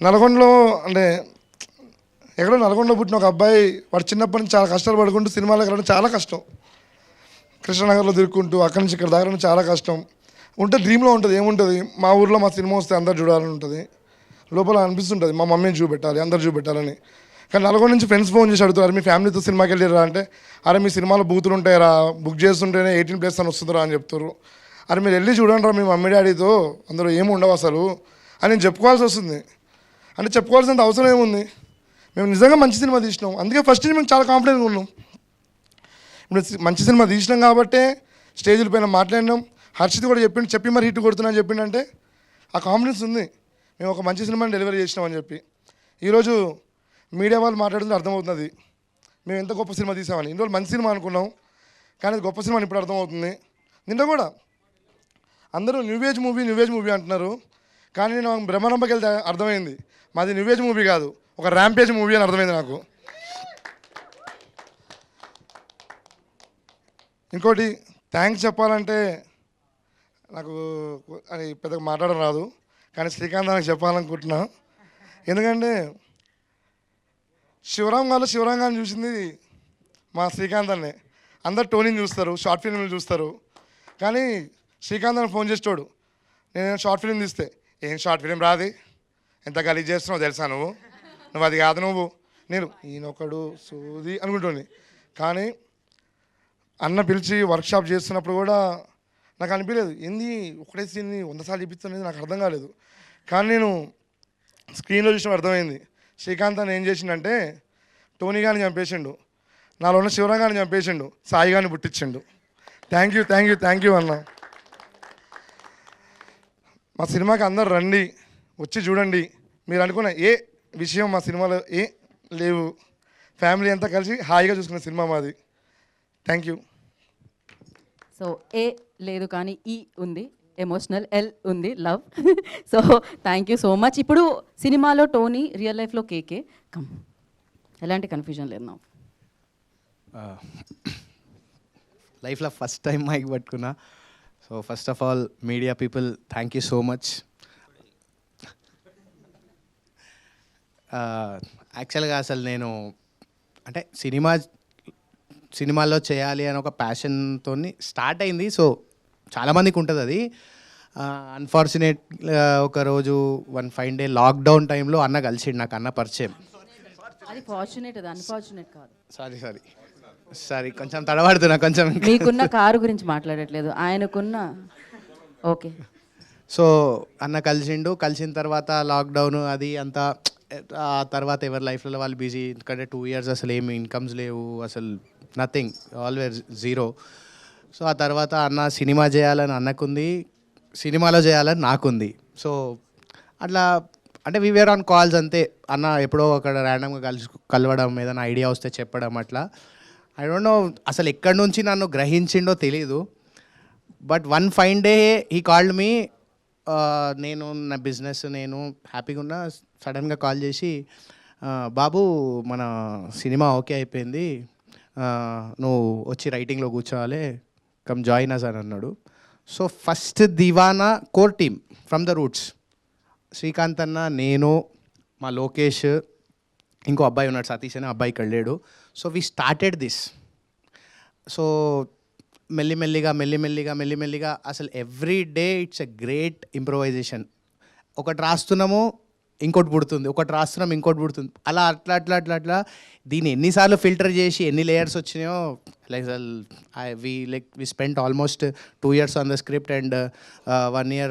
నల్గొండలో అంటే ఎక్కడో నల్గొండలో పుట్టిన ఒక అబ్బాయి, వాడు చిన్నప్పటి నుంచి చాలా కష్టాలు పడుకుంటూ సినిమాలకు వెళ్ళడం చాలా కష్టం. కృష్ణనగర్లో తిరుక్కుంటూ అక్కడి నుంచి ఇక్కడ దాకా చాలా కష్టం ఉంటే డ్రీమ్లో ఉంటుంది. ఏముంటుంది, మా ఊర్లో మా సినిమా వస్తే అందరు చూడాలని ఉంటుంది, లోపల అనిపిస్తుంటుంది మా మమ్మీని చూపెట్టాలి, అందరు చూపెట్టాలని. కానీ నల్గొండ నుంచి ఫ్రెండ్స్ ఫోన్ చేసి అడుగుతారు, మీ ఫ్యామిలీతో సినిమాకి వెళ్ళిరా అంటే, అరే మీ సినిమాలో బూతులు ఉంటాయిరా, బుక్ చేస్తుంటేనే 18+ అని వస్తుందిరా అని చెప్తారు. అరే మీరు వెళ్ళి చూడండి రా మీ మమ్మీ డాడీతో, అందులో ఏమి ఉండవు అసలు అని నేను చెప్పుకోవాల్సి వస్తుంది. అంటే చెప్పుకోవాల్సినంత అవసరం ఏముంది, మేము నిజంగా మంచి సినిమా తీసినాం. అందుకే ఫస్ట్ నుంచి మేము చాలా కాన్ఫిడెంట్గా ఉన్నాం. ఇప్పుడు మంచి సినిమా తీసినాం కాబట్టే స్టేజ్ల పైన మాట్లాడినాం. హర్షిత్ కూడా చెప్పి మరి హిట్ కొడుతున్నా అని చెప్పిండంటే ఆ కాన్ఫిడెన్స్ ఉంది, మేము ఒక మంచి సినిమాని డెలివరీ చేసినామని చెప్పి. ఈరోజు మీడియా వాళ్ళు మాట్లాడుతుంటే అర్థమవుతుంది మేము ఎంత గొప్ప సినిమా తీసామని. ఇన్ని రోజులు మంచి సినిమా అనుకున్నాం, కానీ అది గొప్ప సినిమా ఇప్పుడు అర్థమవుతుంది. నిన్న కూడా అందరూ న్యూ ఏజ్ మూవీ అంటున్నారు, కానీ నేను బ్రహ్మరంభకి వెళ్తే అర్థమైంది మాది న్యూ ఏజ్ మూవీ కాదు, ఒక ర్యాంపేజ్ మూవీ అని అర్థమైంది నాకు. ఇంకోటి థ్యాంక్స్ చెప్పాలంటే నాకు అది పెద్దగా మాట్లాడడం రాదు, కానీ శ్రీకాంత్ నాకు చెప్పాలనుకుంటున్నా. ఎందుకంటే శివరామ్ గారిని చూసింది మా శ్రీకాంత్ అన్నే. అందరు టోనీని చూస్తారు, షార్ట్ ఫిల్మ్లు చూస్తారు, కానీ శ్రీకాంత్ అని ఫోన్ చేసేటోడు. నేను షార్ట్ ఫిల్మ్ తీస్తే, ఏం షార్ట్ ఫిల్మ్ రాది, ఎంత గలీజ్ చేస్తున్నావు తెలుసా నువ్వు అది కాదు నేను ఈయనొకడు సోది అనుకుంటుంది. కానీ అన్న పిలిచి వర్క్షాప్ చేస్తున్నప్పుడు కూడా నాకు అనిపించలేదు, ఏంది ఒకటే సీన్ని 100 సార్లు చూపిస్తున్నది నాకు అర్థం కాలేదు. కానీ నేను స్క్రీన్లో చూసిన అర్థమైంది. శ్రీకాంత్ అని ఏం చేసిండంటే టోనీ గారిని చంపేసిండు, నాలో ఉన్న శివరాం గారిని చంపేసిండు, సాయి గారిని పుట్టించిండు. థ్యాంక్ యూ అన్న. మా సినిమాకి అందరు రండి, వచ్చి చూడండి. మీరు అనుకున్న ఏ విషయం మా సినిమాలో లేవు. ఫ్యామిలీ అంతా కలిసి హాయిగా చూసుకున్న సినిమా మాది. Thank you. సో ఏ లేదు కానీ ఈ ఉంది, ఎమోషనల్, ఎల్ ఉంది, love. So thank you so much. ఇప్పుడు సినిమాలో టోనీ, రియల్ లైఫ్లో కేకే. కమ్, ఎలాంటి కన్ఫ్యూజన్ లేదు నా. లైఫ్లో ఫస్ట్ టైం మైక్ పట్టుకున్నా. So first of all media people, thank you so much. యాక్చువల్గా అసలు నేను అంటే సినిమాల్లో చేయాలి అని ఒక ప్యాషన్తో స్టార్ట్ అయింది. సో చాలామందికి ఉంటుంది అది. అన్ఫార్చునేట్ ఒకరోజు వన్ ఫైన్ డే లాక్డౌన్ టైంలో అన్న కలిసిండు, నాకు అన్న పరిచయం. అది ఫార్చునేట్, అది అన్ఫార్చునేట్ కాదు. సారీ కొంచెం తడబడుతున్నా కొంచెం. మీకున్న కారు గురించి మాట్లాడట్లేదు, ఆయనకున్న. ఓకే. సో అన్న కలిసిన తర్వాత లాక్డౌన్ అది అంతా. ఆ తర్వాత ఎవరి లైఫ్లో వాళ్ళు బిజీ, ఎందుకంటే 2 years అసలు ఏమి ఇన్కమ్స్ లేవు, అసలు నథింగ్, ఆల్వేస్ జీరో. సో ఆ తర్వాత అన్న సినిమా చేయాలని అన్నకుంది, సినిమాలో చేయాలని నాకుంది. సో అట్లా అంటే వీఆర్ ఆన్ కాల్స్ అంతే. అన్న ఎప్పుడో అక్కడ ర్యాండమ్గా కలవడం, ఏదైనా ఐడియా వస్తే చెప్పడం, అట్లా. ఐ డోంట్ నో అసలు ఎక్కడి నుంచి నన్ను గ్రహించిండో తెలీదు. But one fine day he called me. నేను నా బిజినెస్ నేను హ్యాపీగా ఉన్నా. సడన్గా కాల్ చేసి, బాబు మన సినిమా ఓకే అయిపోయింది, నువ్వు వచ్చి రైటింగ్లో కూర్చోవాలి, కమ్ జాయిన్ అస్ అని అన్నాడు. So first Deewana core team from the roots, Srikanth అన్న, నేను, మా లోకేష్, ఇంకో అబ్బాయి ఉన్నాడు సతీష్ అని, అబ్బాయి ఇక్కడ లేడు. So we started this. So మెల్లిమెల్లిగా అసలు every day it's a great improvisation. ఒకటి రాస్తున్నాము, ఇంకోటి పుడుతుంది, ఒకటి రాస్తున్నాం, ఇంకోటి పుడుతుంది, అలా అట్లా దీన్ని ఎన్నిసార్లు ఫిల్టర్ చేసి ఎన్ని లేయర్స్ వచ్చినాయో. We spent almost 2 years on the script and 1 year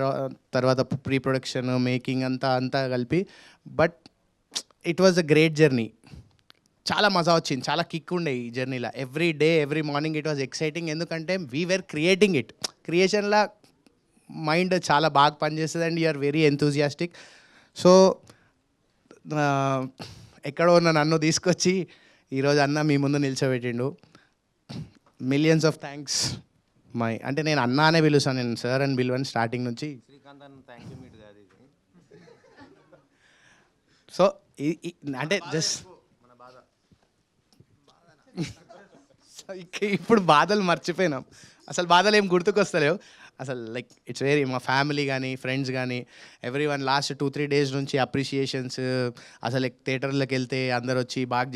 తర్వాత ప్రీ ప్రొడక్షన్, మేకింగ్ అంతా కలిపి. But it was a great journey. చాలా మజా వచ్చింది, చాలా కిక్ ఉండే ఈ జర్నీలో. Every day every morning it was exciting. ఎందుకంటే వీఆర్ క్రియేటింగ్ ఇట్. క్రియేషన్లో మైండ్ చాలా బాగా పనిచేస్తుంది and you are very enthusiastic. So ఎక్కడో ఉన్న నన్ను తీసుకొచ్చి ఈరోజు అన్న మీ ముందు నిల్చోబెట్టిండు. Millions of thanks. అంటే నేను అన్న అనే పిలుస్తాను, నేను సార్ అని పిలువని స్టార్టింగ్ నుంచి. సో అంటే జస్ట్ ఇప్పుడు బాధలు మర్చిపోయినాం, అసలు బాధలు ఏం గుర్తుకొస్తలేవు అసలు. లైక్ ఇట్స్ వెరీ, మా ఫ్యామిలీ కానీ ఫ్రెండ్స్ కానీ ఎవ్రీ వన్ లాస్ట్ 2-3 days నుంచి అప్రిషియేషన్స్. అసలు థియేటర్లకు వెళ్తే అందరు వచ్చి బాగా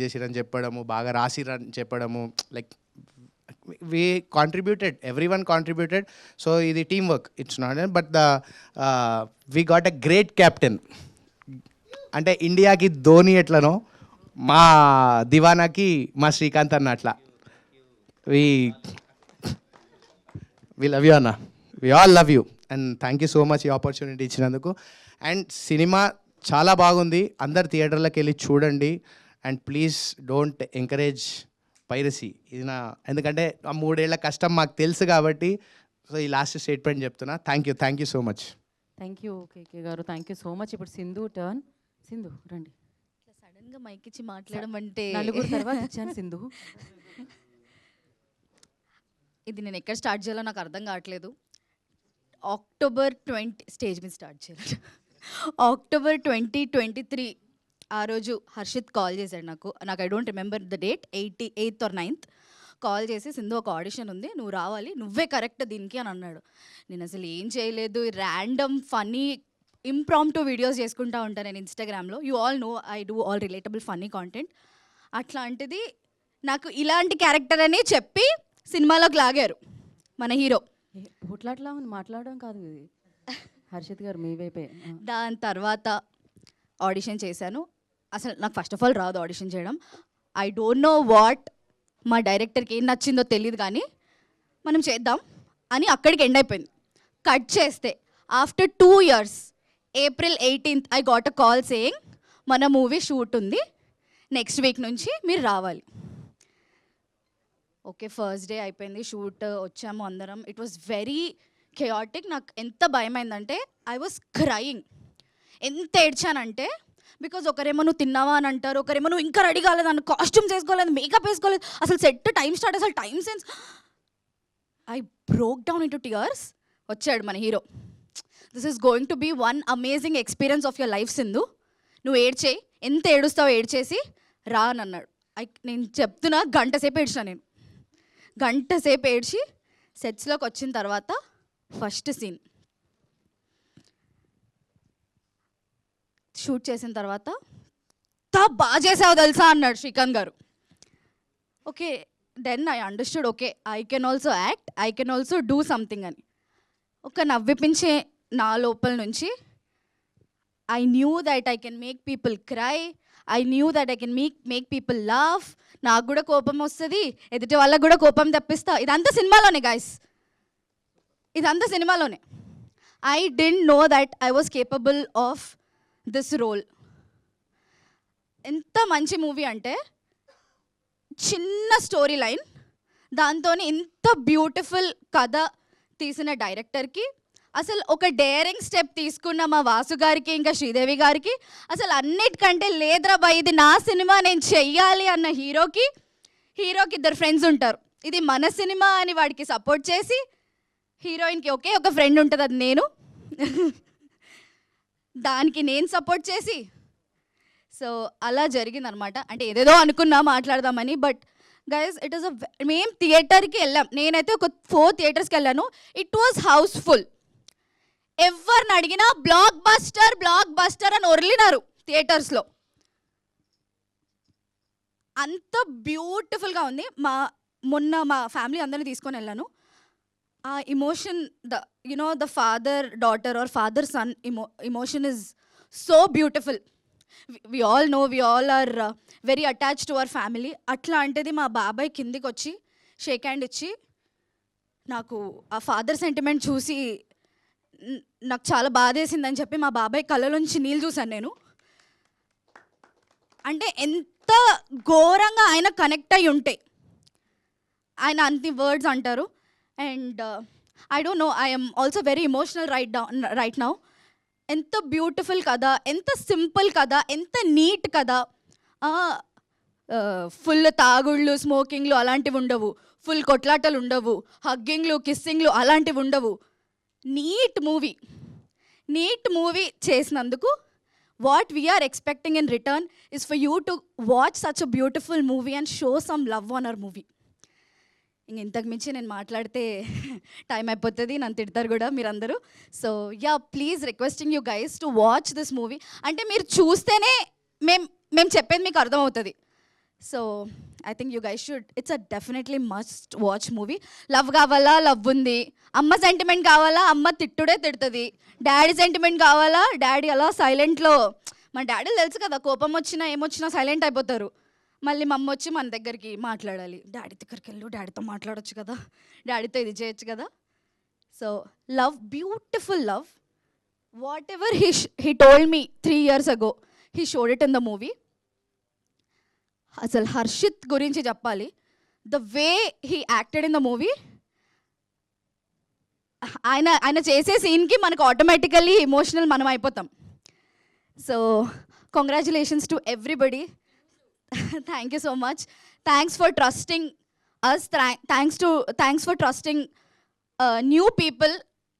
చేసిరు అని చెప్పడము, బాగా రాసిరు అని చెప్పడము. Like we contributed, every one contributed. So ఇది team work, it's not. But we got a great captain. అంటే ఇండియాకి ధోని ఎట్లనో, మా దివానాకి మా శ్రీకాంత్ అన్న అట్లా. We love you అన్న, we all love you and thank you so much ఈ ఆపర్చునిటీ ఇచ్చినందుకు. అండ్ సినిమా చాలా బాగుంది, అందరు థియేటర్లకు వెళ్ళి చూడండి. And please don't encourage piracy. ఇది ఎందుకంటే ఆ 3 ఏళ్ల కష్టం మాకు తెలుసు కాబట్టి. సో ఈ లాస్ట్ స్టేట్మెంట్ చెప్తున్నా. Thank you so much. Thank you KK గారు, థ్యాంక్ యూ సో మచ్. ఇప్పుడు సింధు టర్న్. సింధు రండి. సడన్గా మైక్ ఇచ్చి మాట్లాడడం అంటే నలుగురు తర్వాత ఇచ్చాను సింధు. ఇది నేను ఎక్కడ స్టార్ట్ చేయాలో నాకు అర్థం కావట్లేదు. October 20 స్టేజ్ మీద స్టార్ట్ చేయాలి. October 2023 ఆ రోజు హర్షిత్ కాల్ చేశాడు నాకు. I don't remember the date, 8th or 9th. Call చేసి, సింధు ఒక ఆడిషన్ ఉంది, నువ్వు రావాలి, నువ్వే కరెక్ట్ దీనికి అని అన్నాడు. నేను అసలు ఏం చేయలేదు, ర్యాండమ్ ఫన్నీ ఇంప్రాంప్టు వీడియోస్ చేసుకుంటూ ఉంటాను నేను ఇన్స్టాగ్రామ్లో. You all know I do all relatable funny content. అట్లాంటిది నాకు ఇలాంటి క్యారెక్టర్ అని చెప్పి సినిమాలోకి లాగారు మన హీరో. పోట్లాట్లా మాట్లాడడం కాదు ఇది, హర్షిత్ గారు మీ వైపే. దాని తర్వాత ఆడిషన్ చేశాను. అసలు నాకు ఫస్ట్ ఆఫ్ ఆల్ రాదు ఆడిషన్ చేయడం. ఐ డోంట్ నో వాట్, మా డైరెక్టర్కి ఏం నచ్చిందో తెలియదు, కానీ మనం చేద్దాం అని అక్కడికి ఎండ్ అయిపోయింది. కట్ చేస్తే after 2 years April 18th I got a call saying మన మూవీ షూట్ ఉంది, నెక్స్ట్ వీక్ నుంచి మీరు రావాలి. ఓకే, ఫస్ట్ డే అయిపోయింది, షూట్ వచ్చాము అందరం. It was very chaotic. నాకు ఎంత భయమైందంటే ఐ వాస్ క్రయింగ్. ఎంత ఏడ్చానంటే, బికాజ్ ఒకరేమో నువ్వు తిన్నావా అని అంటారు, ఒకరేమో నువ్వు ఇంకా రెడీ కాలేదు అన్న, కాస్ట్యూమ్స్ వేసుకోలేదు, మేకప్ వేసుకోలేదు, అసలు సెట్ టైం స్టార్ట్, అసలు time sense. I broke down into tears. వచ్చాడు మన hero. This is going to be one amazing experience of your life Sindhu. నువ్వు ఏడ్చేయి, ఎంత ఏడుస్తావు ఏడ్చేసి రా అని అన్నాడు. నేను చెప్తున్నా, గంట సేపు ఏడ్చినా. నేను గంట సేపు ఏడ్చి సెట్స్లోకి వచ్చిన తర్వాత ఫస్ట్ సీన్ షూట్ చేసిన తర్వాత బాగా చేసావు తెలుసా అన్నాడు శ్రీకాంత్ గారు. Okay, then I understood, okay I can also act, I can also do something అని. ఒక నవ్విపించే నా లోపల నుంచి I knew that I can make people cry. I knew that I can make people laugh. నాకు కూడా కోపం వస్తుంది, ఎదుటి వాళ్ళకు కూడా కోపం తెప్పిస్తా. ఇదంతా సినిమాలోనే గైస్, ఇదంతా సినిమాలోనే. I didn't know that I was capable of this role. ఎంత మంచి మూవీ అంటే, చిన్న స్టోరీ లైన్, దాంతో ఇంత బ్యూటిఫుల్ కథ తీసిన డైరెక్టర్కి, అసలు ఒక డేరింగ్ స్టెప్ తీసుకున్న మా వాసు గారికి, ఇంకా శ్రీదేవి గారికి, అసలు అన్నిటికంటే లేదురా బాయ్ ఇది నా సినిమా నేను చెయ్యాలి అన్న హీరోకి ఇద్దరు ఫ్రెండ్స్ ఉంటారు. ఇది మన సినిమా అని వాడికి సపోర్ట్ చేసి, హీరోయిన్కి ఒకే ఒక ఫ్రెండ్ ఉంటుంది, అది నేను. దానికి నేను సపోర్ట్ చేసి, సో అలా జరిగిందనమాట. అంటే ఏదేదో అనుకున్నా మాట్లాడదామని, బట్ గైస్ ఇట్ ఈస్ మేము థియేటర్కి వెళ్ళాం. నేనైతే ఒక 4 థియేటర్స్కి వెళ్ళాను. It was house full. ఎవరిని అడిగినా బ్లాక్ బస్టర్ అని ఒర్లినారు థియేటర్స్లో. అంత బ్యూటిఫుల్గా ఉంది. మొన్న మా ఫ్యామిలీ అందరినీ తీసుకొని వెళ్ళాను. ఆ emotion, the father daughter or father son emotion is so beautiful. We all know, we all are very attached to our family. అట్లాంటిది మా బాబాయ్ కిందికి వచ్చి షేక్ హ్యాండ్ ఇచ్చి, నాకు ఆ ఫాదర్ సెంటిమెంట్ చూసి నాకు చాలా బాధేసిందని చెప్పి మా బాబాయ్ కళ్ళలోంచి నీళ్ళు చూశాను నేను. అంటే ఎంత ఘోరంగా ఆయన కనెక్ట్ అయి ఉంటే ఆయన అన్ని వర్డ్స్ అంటారు. And I don't know, I'm also very emotional right now. ఎంత బ్యూటిఫుల్ కదా, ఎంత సింపుల్ కదా, ఎంత నీట్ కదా. ఫుల్ తాగుళ్ళు, స్మోకింగ్లు అలాంటివి ఉండవు, ఫుల్ కొట్లాటలు ఉండవు, హగ్గింగ్లు, కిస్సింగ్లు అలాంటివి ఉండవు. నీట్ మూవీ చేసినందుకు what we are expecting in return is for you to watch such a beautiful movie and show some love on our movie. ఇంతకు మించి నేను మాట్లాడితే టైం అయిపోతుంది, నన్ను తిడతారు కూడా మీరందరూ. So yeah, please requesting you guys to watch this movie. అంటే మీరు చూస్తేనే మేము చెప్పేది మీకు అర్థమవుతుంది. So I think you guys should, it's a definitely must watch movie. Love కావాలా, లవ్ ఉంది. అమ్మ సెంటిమెంట్ కావాలా, అమ్మ తిట్టుడే తిడుతుంది. డాడీ సెంటిమెంట్ కావాలా, డాడీ అలా సైలెంట్లో, మా డాడీలు తెలుసు కదా, కోపం వచ్చినా ఏమొచ్చినా సైలెంట్ అయిపోతారు. మళ్ళీ మా అమ్మ వచ్చి మన దగ్గరికి మాట్లాడాలి, డాడీ దగ్గరికి వెళ్ళు, డాడీతో మాట్లాడొచ్చు కదా, డాడీతో ఇది చేయొచ్చు కదా. So love, beautiful love. Whatever he told me 3 years ago, he showed it in the movie. అసలు హర్షిత్ గురించి చెప్పాలి. The way he acted in the movie, ఆయన చేసే సీన్కి మనకు ఆటోమేటికల్లీ ఎమోషనల్ మనం అయిపోతాం. So congratulations to everybody. Thank you so much. Thanks for trusting us. Thanks for trusting new people.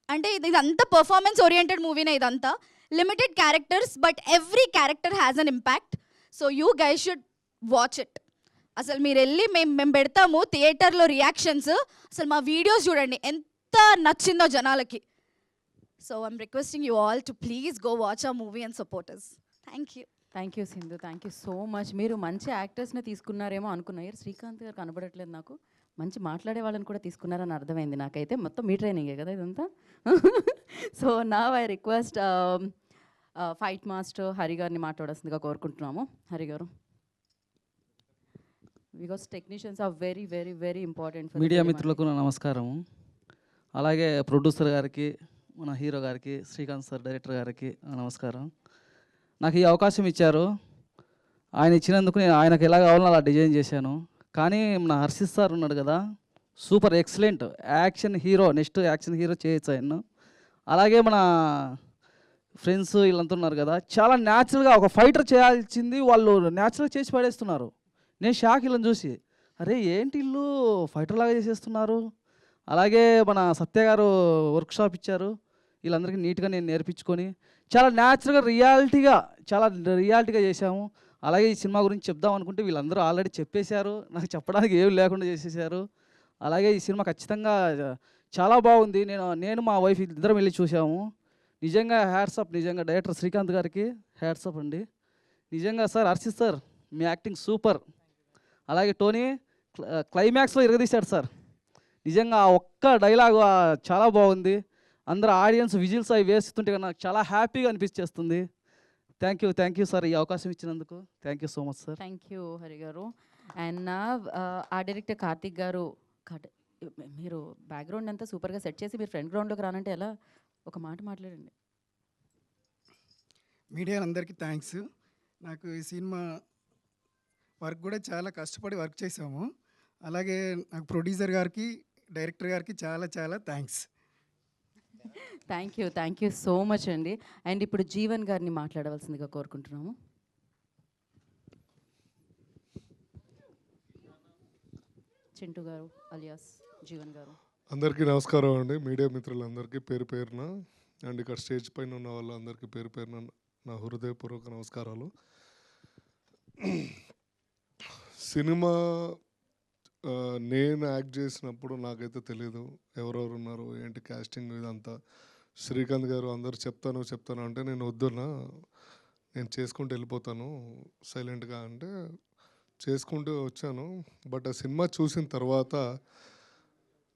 అంటే ఇదంతా పర్ఫార్మెన్స్ ఓరియంటెడ్ మూవీనే, ఇదంతా limited characters, but every character has an impact. So you guys should watch it. అసలు మీరు వెళ్ళి మేము పెడతాము థియేటర్లో రియాక్షన్స్, అసలు మా వీడియోస్ చూడండి ఎంత నచ్చిందో జనాలకి. So I'm requesting you all to please go watch a movie and support us. Thank you Sindhu, thank you so much. మీరు మంచి యాక్టర్స్ని తీసుకున్నారేమో అనుకున్నారు. శ్రీకాంత్ గారు కనబడట్లేదు నాకు. మంచి మాట్లాడే వాళ్ళని కూడా తీసుకున్నారని అర్థమైంది నాకైతే. మొత్తం మీ ట్రైనింగే కదా ఇదంతా. సో నా I request fight master Hari గారిని మాట్లాడాల్సిందిగా కోరుకుంటున్నాము. హరి గారు, because technicians are very very very important. Media మిత్రులకు నా నమస్కారం. అలాగే ప్రొడ్యూసర్ గారికి, మన హీరో గారికి, శ్రీకాంత్ సార్ డైరెక్టర్ గారికి నమస్కారం. నాకు ఈ అవకాశం ఇచ్చారు. ఆయన ఇచ్చినందుకు నేను ఆయనకు ఎలా కావాలో అలా డిజైన్ చేశాను. కానీ మన హర్షిత్ సార్ ఉన్నాడు కదా, super excellent action hero, next action hero చేయొచ్చు ఆయన. అలాగే మన ఫ్రెండ్స్ వీళ్ళంతా ఉన్నారు కదా, చాలా న్యాచురల్గా ఒక ఫైటర్ చేయాల్సింది వాళ్ళు న్యాచురల్గా చేసి పడేస్తున్నారు. నేను షాక్ వీళ్ళని చూసి, అరే ఏంటి వీళ్ళు ఫైటర్ లాగా చేసేస్తున్నారు. అలాగే మన సత్య గారు వర్క్ షాప్ ఇచ్చారు, వీళ్ళందరికీ నీట్గా నేను నేర్పించుకొని చాలా న్యాచురల్గా రియాలిటీగా చేశాము. అలాగే ఈ సినిమా గురించి చెప్దాం అనుకుంటే వీళ్ళందరూ ఆల్రెడీ చెప్పేశారు, నాకు చెప్పడానికి ఏం లేకుండా చేసేసారు. అలాగే ఈ సినిమా ఖచ్చితంగా చాలా బాగుంది. నేను మా వైఫ్ ఇద్దరం వెళ్ళి చూసాము. నిజంగా హ్యాట్సప్, నిజంగా డైరెక్టర్ శ్రీకాంత్ గారికి హ్యాట్సప్ అండి. నిజంగా సార్, హర్షిత్ సార్ మీ యాక్టింగ్ సూపర్. అలాగే టోనీ క్లైమాక్స్లో ఇరగదీశాడు సార్. నిజంగా ఆ ఒక్క డైలాగ్ చాలా బాగుంది. అందరూ ఆడియన్స్ విజిల్స్ అవి వేస్తుంటే నాకు చాలా హ్యాపీగా అనిపించేస్తుంది. థ్యాంక్ యూ సార్, ఈ అవకాశం ఇచ్చినందుకు. Thank you so much sir. Thank you Hari గారు. అండ్ ఆ డైరెక్టర్ కార్తిక్ గారు, మీరు బ్యాక్గ్రౌండ్ అంతా సూపర్గా సెట్ చేసి మీరు ఫ్రంట్ గ్రౌండ్లోకి రానంటే ఎలా? ఒక మాట మాట్లాడండి. మీడియా అందరికీ థ్యాంక్స్. నాకు ఈ సినిమా వర్క్ కూడా చాలా కష్టపడి వర్క్ చేసాము. అలాగే నాకు ప్రొడ్యూసర్ గారికి, డైరెక్టర్ గారికి చాలా చాలా thanks. Thank you so much అండి. అండ్ ఇప్పుడు జీవన్ గారిని మాట్లాడవలసిందిగా కోరుకుంటున్నాము. చింటూ గారు అలియాస్ జీవన్ గారు. అందరికీ నమస్కారం అండి, మీడియా మిత్రులందరికీ పేరు పేరున, అండ్ ఇక్కడ స్టేజ్ పైన ఉన్న వాళ్ళందరికీ పేరు పేరున నా హృదయపూర్వక నమస్కారాలు. సినిమా నేను యాక్ట్ చేసినప్పుడు నాకైతే తెలీదు ఎవరెవరు ఉన్నారు ఏంటి కాస్టింగ్ ఇదంతా. శ్రీకాంత్ గారు అందరు చెప్తాను అంటే నేను వద్దున్నా, నేను చేసుకుంటూ వెళ్ళిపోతాను సైలెంట్గా అంటే చేసుకుంటూ వచ్చాను. బట్ ఆ సినిమా చూసిన తర్వాత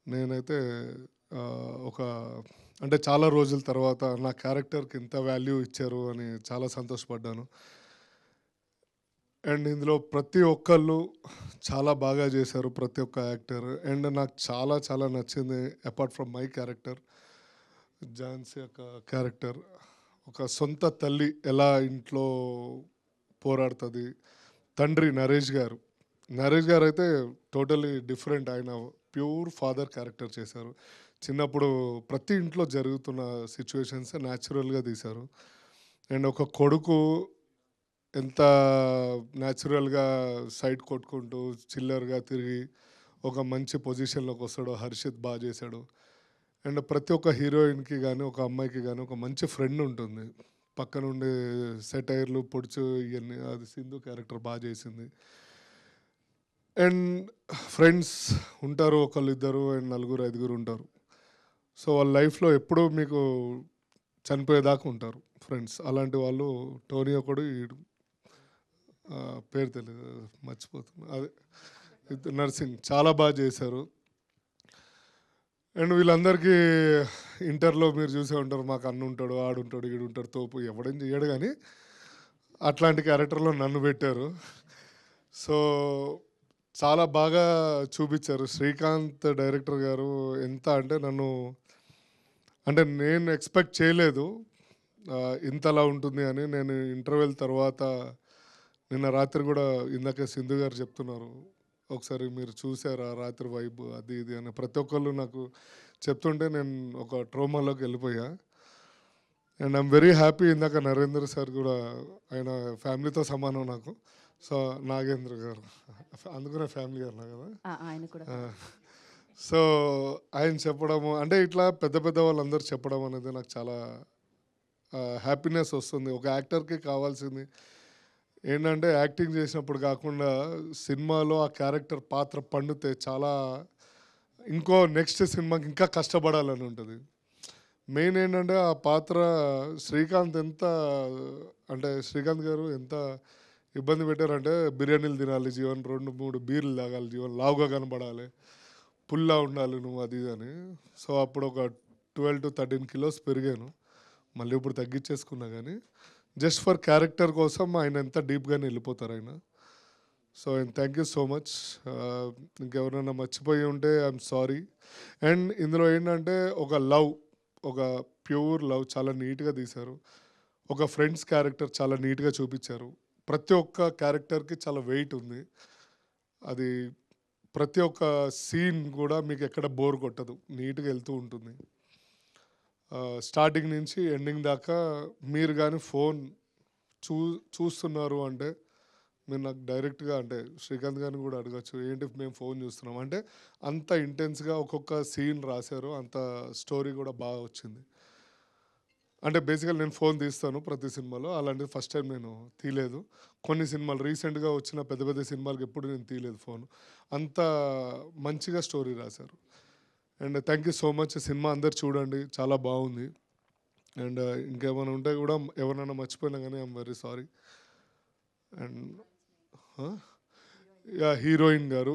నేనైతే అంటే చాలా రోజుల తర్వాత నా క్యారెక్టర్కి ఇంత వాల్యూ ఇచ్చారు అని చాలా సంతోషపడ్డాను. అండ్ ఇందులో ప్రతి ఒక్కళ్ళు చాలా బాగా చేశారు, ప్రతి ఒక్క యాక్టర్. అండ్ నాకు చాలా చాలా నచ్చింది, apart from my character, Jhansi యొక్క క్యారెక్టర్. ఒక సొంత తల్లి ఎలా ఇంట్లో పోరాడుతుంది. తండ్రి నరేష్ గారు అయితే టోటలీ డిఫరెంట్. ఆయన ప్యూర్ ఫాదర్ క్యారెక్టర్ చేశారు. చిన్నప్పుడు ప్రతి ఇంట్లో జరుగుతున్న సిచ్యువేషన్స్ న్యాచురల్గా తీశారు. అండ్ ఒక కొడుకు ఎంత న్యాచురల్గా సైడ్ కొట్టుకుంటూ చిల్లర్గా తిరిగి ఒక మంచి పొజిషన్లోకి వస్తాడో హర్షిత్ బాగా చేశాడు. అండ్ ప్రతి ఒక్క హీరోయిన్కి కానీ ఒక అమ్మాయికి కానీ ఒక మంచి ఫ్రెండ్ ఉంటుంది పక్కన ఉండే సెటైర్లు పొడుచు ఇవన్నీ. అది సింధు క్యారెక్టర్ బాగా చేసింది. అండ్ ఫ్రెండ్స్ ఉంటారు, ఒకళ్ళు ఇద్దరు అండ్ నలుగురు ఐదుగురు ఉంటారు. సో వాళ్ళ లైఫ్లో ఎప్పుడూ మీకు చనిపోయేదాకా ఉంటారు ఫ్రెండ్స్. అలాంటి వాళ్ళు టోనీ ఒకడు, పేరు తెలియదు మర్చిపోతున్నా, అదే నర్సింగ్ చాలా బాగా చేశారు. అండ్ వీళ్ళందరికీ ఇంటర్లో మీరు చూసే ఉంటారు, మాకు అన్న ఉంటాడు, ఆడుంటాడు, ఈడుంటాడు, తోపు ఎవడేం చేయడు, కానీ అట్లాంటి క్యారెక్టర్లో నన్ను పెట్టారు. సో చాలా బాగా చూపించారు శ్రీకాంత్ డైరెక్టర్ గారు. ఎంత అంటే నేను ఎక్స్పెక్ట్ చేయలేదు ఇంతలా ఉంటుంది అని. నేను ఇంటర్వెల్ తర్వాత నిన్న రాత్రి కూడా ఇందాక సింధు గారు చెప్తున్నారు, ఒకసారి మీరు చూసారా రాత్రి వైబ్ అది ఇది అని ప్రతి ఒక్కళ్ళు నాకు చెప్తుంటే నేను ఒక ట్రోమాలోకి వెళ్ళిపోయా. And I'm very happy. ఇందాక నరేంద్ర సార్ కూడా, ఆయన ఫ్యామిలీతో సమానం నాకు. సో నాగేంద్ర గారు అందుకనే ఫ్యామిలీ గారు కదా ఆయన కూడా. సో ఆయన చెప్పడము అంటే ఇట్లా పెద్ద పెద్ద వాళ్ళందరూ చెప్పడం అనేది నాకు చాలా హ్యాపీనెస్ వస్తుంది. ఒక యాక్టర్కి కావాల్సింది ఏంటంటే యాక్టింగ్ చేసినప్పుడు కాకుండా సినిమాలో ఆ క్యారెక్టర్ పాత్ర పండితే చాలా ఇంకో నెక్స్ట్ సినిమాకి ఇంకా కష్టపడాలని ఉంటుంది. మెయిన్ ఏంటంటే ఆ పాత్ర శ్రీకాంత్ గారు ఎంత ఇబ్బంది పెట్టారంటే, బిర్యానీలు తినాలి జీవన్, 2-3 బీర్లు తాగాలి జీవన్, లావుగా కనబడాలి, పుల్లా ఉండాలి నువ్వు అది అని. సో అప్పుడు ఒక 12 to 13 kilos పెరిగాను. మళ్ళీ ఇప్పుడు తగ్గించేసుకున్నా, కానీ జస్ట్ ఫర్ క్యారెక్టర్ కోసం ఆయన ఎంత డీప్గానే వెళ్ళిపోతారు ఆయన. So thank you so much. ఇంకెవరైనా మర్చిపోయి ఉంటే ఐఎమ్ సారీ. అండ్ ఇందులో ఏంటంటే ఒక ఒక ప్యూర్ లవ్ చాలా నీట్గా తీశారు. ఒక ఫ్రెండ్స్ క్యారెక్టర్ చాలా నీట్గా చూపించారు. ప్రతి ఒక్క క్యారెక్టర్కి చాలా వెయిట్ ఉంది. అది ప్రతి ఒక్క సీన్ కూడా మీకు ఎక్కడ బోర్ కొట్టదు, నీట్గా వెళ్తూ ఉంటుంది. స్టార్టింగ్ నుంచి ఎండింగ్ దాకా మీరు కానీ ఫోన్ చూస్తున్నారు అంటే మీరు నాకు డైరెక్ట్గా అంటే శ్రీకాంత్ గారిని కూడా అడగచ్చు, ఏంటి మేము ఫోన్ చూస్తున్నాం అంటే అంత ఇంటెన్స్గా ఒక్కొక్క సీన్ రాశారు. అంత స్టోరీ కూడా బాగా వచ్చింది. అంటే బేసికల్ నేను ఫోన్ తీస్తాను ప్రతి సినిమాలో, అలాంటిది ఫస్ట్ టైం నేను తీయలేదు. కొన్ని సినిమాలు రీసెంట్గా వచ్చిన పెద్ద పెద్ద సినిమాలకు ఎప్పుడు నేను తీయలేదు ఫోన్. అంత మంచిగా స్టోరీ రాశారు. And thank you so much. Cinema అందరు చూడండి, చాలా బాగుంది. అండ్ ఇంకేమైనా ఉంటే కూడా ఎవరైనా మర్చిపోయినా కానీ I'm very sorry. And heroine గారు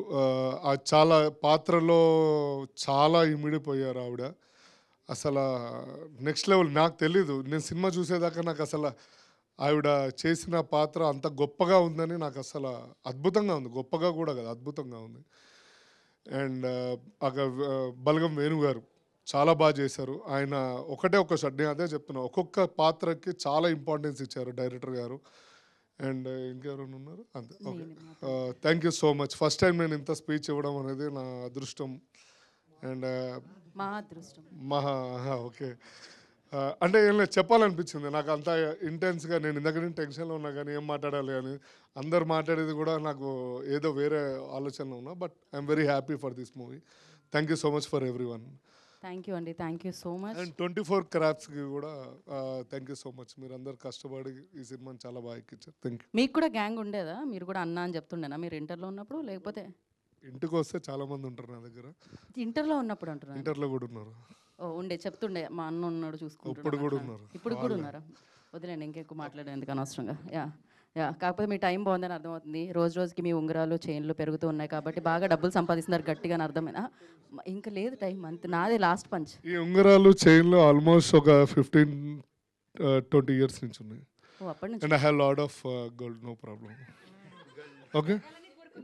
చాలా పాత్రలో చాలా ఇమిడిపోయారు ఆవిడ. అసలు నెక్స్ట్ లెవెల్. నాకు తెలీదు, నేను సినిమా చూసేదాకా నాకు అసలు ఆవిడ చేసిన పాత్ర అంత గొప్పగా ఉందని నాకు అసలు అద్భుతంగా ఉంది. గొప్పగా కూడా కదా, అద్భుతంగా ఉంది. అండ్ బలగం వేణు గారు చాలా బాగా చేశారు. ఆయన ఒకటే ఒక షాట్, నేను అదే చెప్తున్నా, ఒక్కొక్క పాత్రకి చాలా ఇంపార్టెన్స్ ఇచ్చారు డైరెక్టర్ గారు. అండ్ ఇంకెవరైనా ఉన్నారు అంతే. Okay, thank you so much. First time నేను ఇంత స్పీచ్ ఇవ్వడం అనేది నా అదృష్టం. అండ్ ఓకే, అంటే ఏం లేదు, చెప్పాలనిపించింది నాకు. అంత ఇంటెన్స్గా నేను ఇందాక నుంచి టెన్షన్లో ఉన్నా కానీ ఏం మాట్లాడాలి అని, అందరు మాట్లాడేది కూడా నాకు ఏదో వేరే ఆలోచనలో ఉన్నా. But I'm very happy for this movie. Thank you so much for every one. Thank you అండి, thank you so much. And 24 క్రాఫ్ట్స్కి కూడా థ్యాంక్ యూ సో మచ్. మీరు అందరు కష్టపడి ఈ సినిమాని చాలా బాగా ఎక్కించారు. Thank you. మీకు కూడా గ్యాంగ్ ఉండేదా? మీరు కూడా అన్న అని చెప్తుండేనా మీరు ఇంటర్లో ఉన్నప్పుడు? లేకపోతే ఇంటికి వస్తే చాలా మంది ఉంటారు నా దగ్గర. ఇంటర్లో ఉన్నప్పుడు అంటున్నారు? ఇంటర్లో కూడా ఉన్నారు. ఉండే చెప్తుండే మా అన్న ఉన్నాడు చూసుకుంటాడు. ఇప్పుడు కూడా ఉన్నారు. ఇప్పుడు కూడా ఉన్నారా? వదిలేండి, ఇంకెక్కువ మాట్లాడేందుకు అనవసరంగా. కాకపోతే మీ టైం బాగుందని అర్థమవుతుంది. రోజు రోజుకి మీ ఉంగరాలు చైన్లు పెరుగుతూ ఉన్నాయి కాబట్టి బాగా డబ్బులు సంపాదిస్తున్నారు గట్టిగా అని అర్థమైనా. ఇంకా లేదు టైం, అంతే. నాదే లాస్ట్ పంచ్. ఈ ఉంగరాలు చైన్లు ఆల్మోస్ట్ ఒక 15-20 ఇయర్స్ నుంచి ఉన్నాయి. అప్పటి నుంచి. And I have lot of gold, no problem. Okay,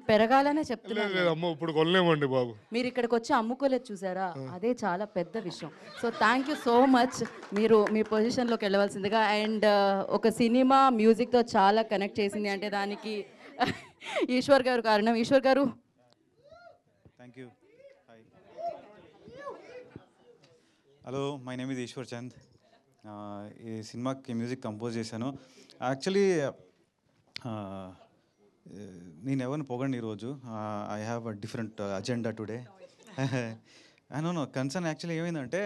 పెరగాలనే చెప్తున్నాను. అమ్మ ఇప్పుడు కొనలేమండి బాబు. మీరు ఇక్కడికి వచ్చి అమ్ముకోలేదు చూసారా, అదే చాలా పెద్ద విషయం. So thank you so much. మీరు మీ పొజిషన్లోకి వెళ్ళవలసిందిగా. అండ్ ఒక సినిమా మ్యూజిక్తో చాలా కనెక్ట్ చేసింది అంటే దానికి ఈశ్వర్ గారు కారణం. ఈశ్వర్ గారు. Thank you. Hello, my name is Eshwar Chand. ఈ సినిమాకి మ్యూజిక్ కంపోజ్ చేశాను. యాక్చువల్లీ నేను ఎవరిని పొగండి ఈరోజు. I have a different agenda today. No concern actually ఏమైందంటే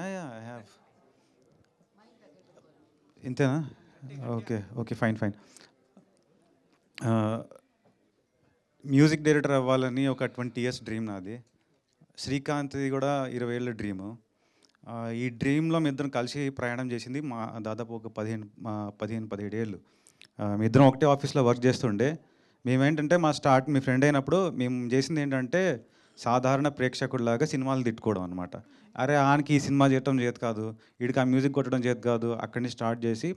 ఐ హ్యావ్ ఇంతేనా? Okay fine. మ్యూజిక్ డైరెక్టర్ అవ్వాలని ఒక 20 years డ్రీమ్ నాది. శ్రీకాంత్ది కూడా 20 ఏళ్ళ డ్రీము. ఈ డ్రీమ్లో మీ ఇద్దరం కలిసి ప్రయాణం చేసింది మా దాదాపు ఒక 15-17 ఏళ్ళు. మీ ఇద్దరం ఒకటే ఆఫీస్లో వర్క్ చేస్తుండే. మేమేంటంటే మీ ఫ్రెండ్ అయినప్పుడు మేము చేసింది ఏంటంటే సాధారణ ప్రేక్షకుడిలాగా సినిమాలు తిట్టుకోవడం అనమాట. అరే ఆనికి ఈ సినిమా చేయటం చేత కాదు, వీడికి ఆ మ్యూజిక్ కొట్టడం చేత కాదు. అక్కడి నుంచి స్టార్ట్ చేసి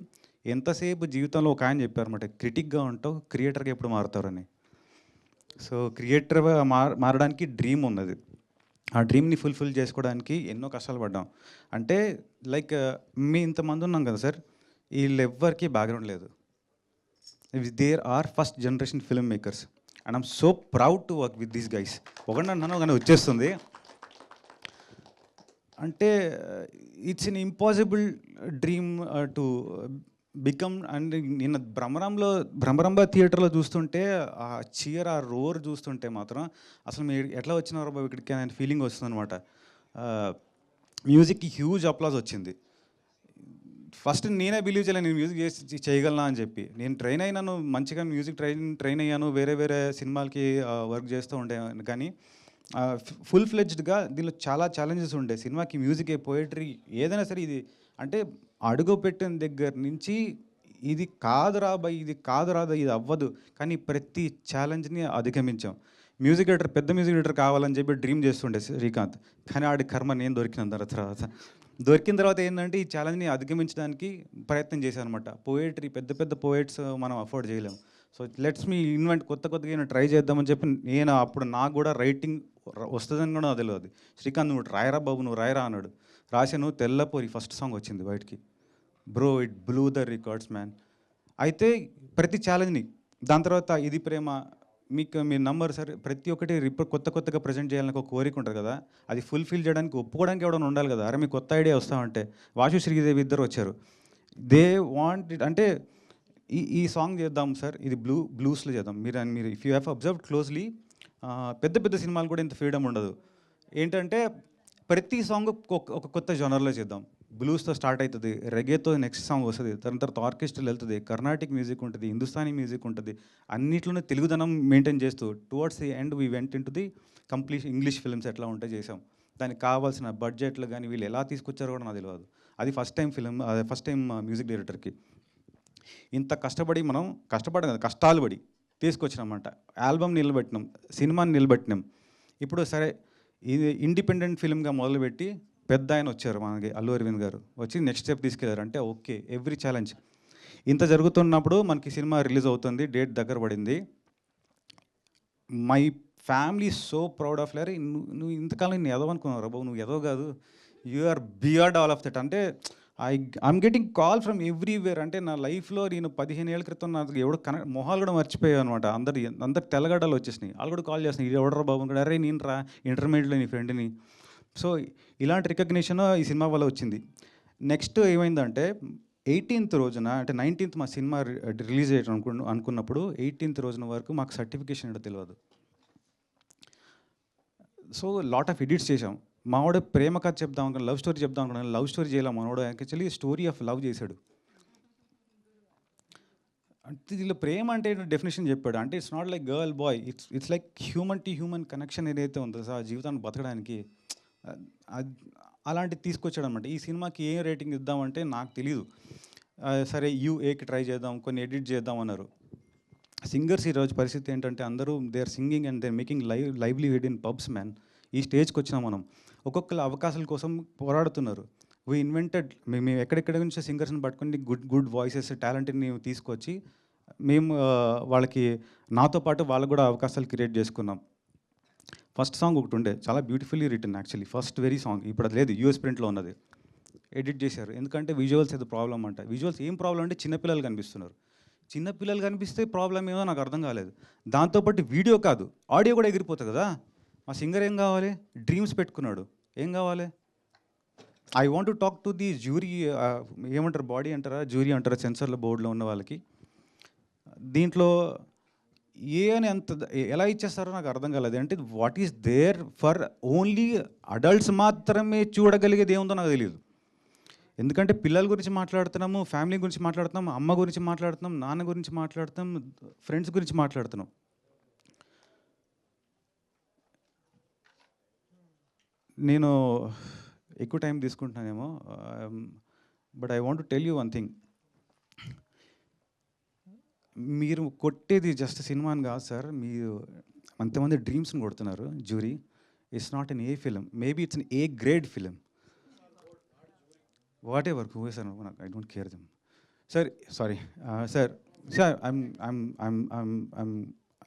ఎంతసేపు జీవితంలో ఒక ఆయన చెప్పారన్నమాట, క్రిటిక్గా ఉంటావు, క్రియేటర్గా ఎప్పుడు మారుతారని. సో క్రియేటర్గా మారడానికి డ్రీమ్ ఉన్నది. ఆ డ్రీమ్ని ఫుల్ఫిల్ చేసుకోవడానికి ఎన్నో కష్టాలు పడ్డాం. అంటే లైక్ మీ ఇంతమంది ఉన్నాం కదా సార్, వీళ్ళెవ్వరికి బ్యాక్గ్రౌండ్ లేదు. There are first generation filmmakers and I'm so proud to work with these guys. ఒకటి అన్నాను కానీ వచ్చేస్తుంది. అంటే it's an impossible dream to become. And నిన్న భ్రమరంభ థియేటర్లో చూస్తుంటే ఆ చీర్, ఆ రోర్ చూస్తుంటే మాత్రం అసలు మీరు ఎట్లా వచ్చినారో బాబు ఇక్కడికి అనే ఫీలింగ్ వస్తుంది అనమాట. మ్యూజిక్కి హ్యూజ్ అప్లాజ్ వచ్చింది. ఫస్ట్ నేనే బిలీవ్ చేయలేను నేను మ్యూజిక్ చేయగలనా అని చెప్పి. నేను ట్రైన్ అయినాను, మంచిగా మ్యూజిక్ ట్రైన్ అయ్యాను, వేరే సినిమాలకి వర్క్ చేస్తూ ఉండే. కానీ ఫుల్ ఫ్లెడ్జ్డ్గా దీనిలో చాలా ఛాలెంజెస్ ఉండే. సినిమాకి మ్యూజిక్, పోయట్రీ, ఏదైనా సరే ఇది అంటే అడుగు పెట్టిన దగ్గర నుంచి ఇది కాదురా బాయ్, ఇది అవ్వదు. కానీ ప్రతి ఛాలెంజ్ని అధిగమించాం. మ్యూజిక్ డైరెక్టర్, పెద్ద మ్యూజిక్ డైరెక్టర్ కావాలని చెప్పి డ్రీమ్ చేస్తుండే శ్రీకాంత్. కానీ ఆడి కర్మ నేను దొరికిన తర్వాత ఏంటంటే ఈ ఛాలెంజ్ని అధిగమించడానికి ప్రయత్నం చేశాను అనమాట. పోయట్రీ, పెద్ద పోయిట్స్ మనం అఫోర్డ్ చేయలేము. సో లెట్స్ మీ కొత్తగా ట్రై చేద్దామని చెప్పి అప్పుడు నాకు కూడా రైటింగ్ వస్తుందని కూడా తెలియదు. శ్రీకాంత్ నువ్వు రాయరా బాబు, నువ్వు రాయరా అన్నాడు. రాశాను, తెల్లపోరి ఫస్ట్ సాంగ్ వచ్చింది బయటికి. Bro it blue the records man. అయితే ప్రతి ఛాలెంజ్ని, దాని తర్వాత ఇది ప్రేమ, మీకు మీ నంబర్ సరే ప్రతి ఒక్కటి కొత్తగా ప్రజెంట్ చేయాలని ఒక కోరిక ఉంటుంది కదా, అది ఫుల్ఫిల్ చేయడానికి ఒప్పుకోవడానికి ఎవడైనా ఉండాలి కదా. అరే మీకు కొత్త ఐడియా వస్తామంటే వాసు శ్రీదేవి ఇద్దరు వచ్చారు. దే వాంట్ ఇట్ అంటే ఈ సాంగ్ చేద్దాం సార్, ఇది బ్లూస్లో చేద్దాం. మీరు if you have observe closely పెద్ద సినిమాలు కూడా ఇంత ఫ్రీడమ్ ఉండదు. ఏంటంటే ప్రతి సాంగ్ ఒక కొత్త జోనర్లో చేద్దాం. బ్లూస్తో స్టార్ట్ అవుతుంది, రెగేతో నెక్స్ట్ సాంగ్ వస్తుంది, దాని తర్వాత ఆర్కెస్ట్రాలు వెళ్తుంది, కర్ణాటిక్ మ్యూజిక్ ఉంటుంది, హిందుస్థానీ మ్యూజిక్ ఉంటుంది, అన్నిట్లోనే తెలుగుదనం మెయింటైన్ చేస్తూ towards the end we went in to the complete English films ఎట్లా ఉంటే చేసాం. దానికి కావాల్సిన బడ్జెట్లు కానీ వీళ్ళు ఎలా తీసుకొచ్చారో కూడా నాకు తెలియదు. అది ఫస్ట్ టైం మ్యూజిక్ డైరెక్టర్కి ఇంత కష్టపడి మనం కష్టాలు పడి తీసుకొచ్చినామంట. ఆల్బమ్ నిలబెట్టినాం, సినిమాని నిలబెట్టినాం. ఇప్పుడు సరే ఇది ఇండిపెండెంట్ ఫిల్మ్గా మొదలుపెట్టి పెద్ద ఆయన వచ్చారు మనకి, అల్లు అరవింద్ గారు వచ్చి నెక్స్ట్ స్టెప్ తీసుకెళ్లారు. అంటే ఓకే, ఎవ్రీ ఛాలెంజ్ ఇంత జరుగుతున్నప్పుడు మనకి సినిమా రిలీజ్ అవుతుంది, డేట్ దగ్గర పడింది. My family so proud of లేరు. నువ్వు ఇంతకాలం నేను ఎదవ అనుకున్నావు రా బాబు, నువ్వు ఎదవ కాదు, you are beyond all of that. అంటే I'm getting call from everywhere. అంటే నా లైఫ్లో నేను 15 ఏళ్ళ క్రితం నాకు ఎవడో మొహాలు కూడా మర్చిపోయావు అనమాట. అందరు తెల్లగడ్డలు వచ్చేసినాయి, వాళ్ళు కూడా కాల్ చేస్తున్నాయి, ఇది ఎవడరా బాబు అనుకుంటే, అరే నేను రా ఇంటర్మీడియట్లో నీ ఫ్రెండ్ని. సో ఇలాంటి రికగ్నిషన్ ఈ సినిమా వల్ల వచ్చింది. నెక్స్ట్ ఏమైందంటే 18th రోజున, అంటే 19th మా సినిమా రిలీజ్ అయ్యాను అనుకున్నప్పుడు 18th రోజున వరకు మాకు సర్టిఫికేషన్ ఏంటో తెలియదు. సో లాట్ ఆఫ్ ఎడిట్స్ చేసాం. మావాడు ప్రేమ కథ చెప్దాం అనుకున్నాను, లవ్ స్టోరీ చెప్దాం అనుకున్నాను, లవ్ స్టోరీ చేయలేం. మనవాడు యాక్చువల్లీ స్టోరీ ఆఫ్ లవ్ చేశాడు. అంటే దీనిలో ప్రేమ అంటే డెఫినేషన్ చెప్పాడు. అంటే it's not like girl boy, it's like human to human connection ఏదైతే ఉందో ఆ జీవితాన్ని బతకడానికి, అలాంటివి తీసుకొచ్చాడు అనమాట. ఈ సినిమాకి ఏ రేటింగ్ ఇద్దామంటే నాకు తెలియదు. సరే యూఏకి ట్రై చేద్దాం, కొన్ని ఎడిట్ చేద్దాం అన్నారు. సింగర్స్ ఈరోజు పరిస్థితి ఏంటంటే అందరూ they are singing and they are making livelihood in pubs man. ఈ స్టేజ్కి వచ్చినాం మనం, ఒక్కొక్కరు అవకాశాల కోసం పోరాడుతున్నారు. వీ ఇన్వెంటెడ్, మేము ఎక్కడెక్కడ నుంచి సింగర్స్ని పట్టుకుని గుడ్ వాయిసెస్ టాలెంట్ని తీసుకొచ్చి మేము వాళ్ళకి, నాతో పాటు వాళ్ళకు కూడా అవకాశాలు క్రియేట్ చేసుకున్నాం. ఫస్ట్ సాంగ్ ఒకటి ఉండే, చాలా beautifully written actually, first very song. ఇప్పుడు అది లేదు, యూఎస్ ప్రింట్లో ఉన్నది, ఎడిట్ చేశారు. ఎందుకంటే విజువల్స్ ఏదో ప్రాబ్లం అంట. విజువల్స్ ఏం ప్రాబ్లం అంటే చిన్నపిల్లలు కనిపిస్తున్నారు. చిన్నపిల్లలు కనిపిస్తే ప్రాబ్లం ఏమో నాకు అర్థం కాలేదు. దాంతోపాటు వీడియో కాదు, ఆడియో కూడా ఎగిరిపోతుంది కదా. మా సింగర్ ఏం కావాలి, డ్రీమ్స్ పెట్టుకున్నాడు, ఏం కావాలి. I want to talk to the jury, ఏమంటారు బాడీ అంటారా జ్యూరీ అంటారా, సెన్సర్ల బోర్డులో ఉన్న వాళ్ళకి. దీంట్లో ఏ అని అంత ఎలా ఇచ్చేస్తారో నాకు అర్థం కాలేదు. అంటే what is there for only adults మాత్రమే చూడగలిగేది ఏముందో నాకు తెలియదు. ఎందుకంటే పిల్లల గురించి మాట్లాడుతున్నాము, ఫ్యామిలీ గురించి మాట్లాడుతున్నాం, అమ్మ గురించి మాట్లాడుతున్నాం, నాన్న గురించి మాట్లాడుతున్నాం, ఫ్రెండ్స్ గురించి మాట్లాడుతున్నాం. నేను ఎక్కువ టైం తీసుకుంటున్నానేమో, but I want to tell you one thing. మీరు కొట్టేది జస్ట్ సినిమాని కాదు సార్, మీరు అంతమంది డ్రీమ్స్ని కొడుతున్నారు. Jury it's not an A film, maybe it's an A grade film, what ever who sir, I don't care them. Sir sorry sir, sir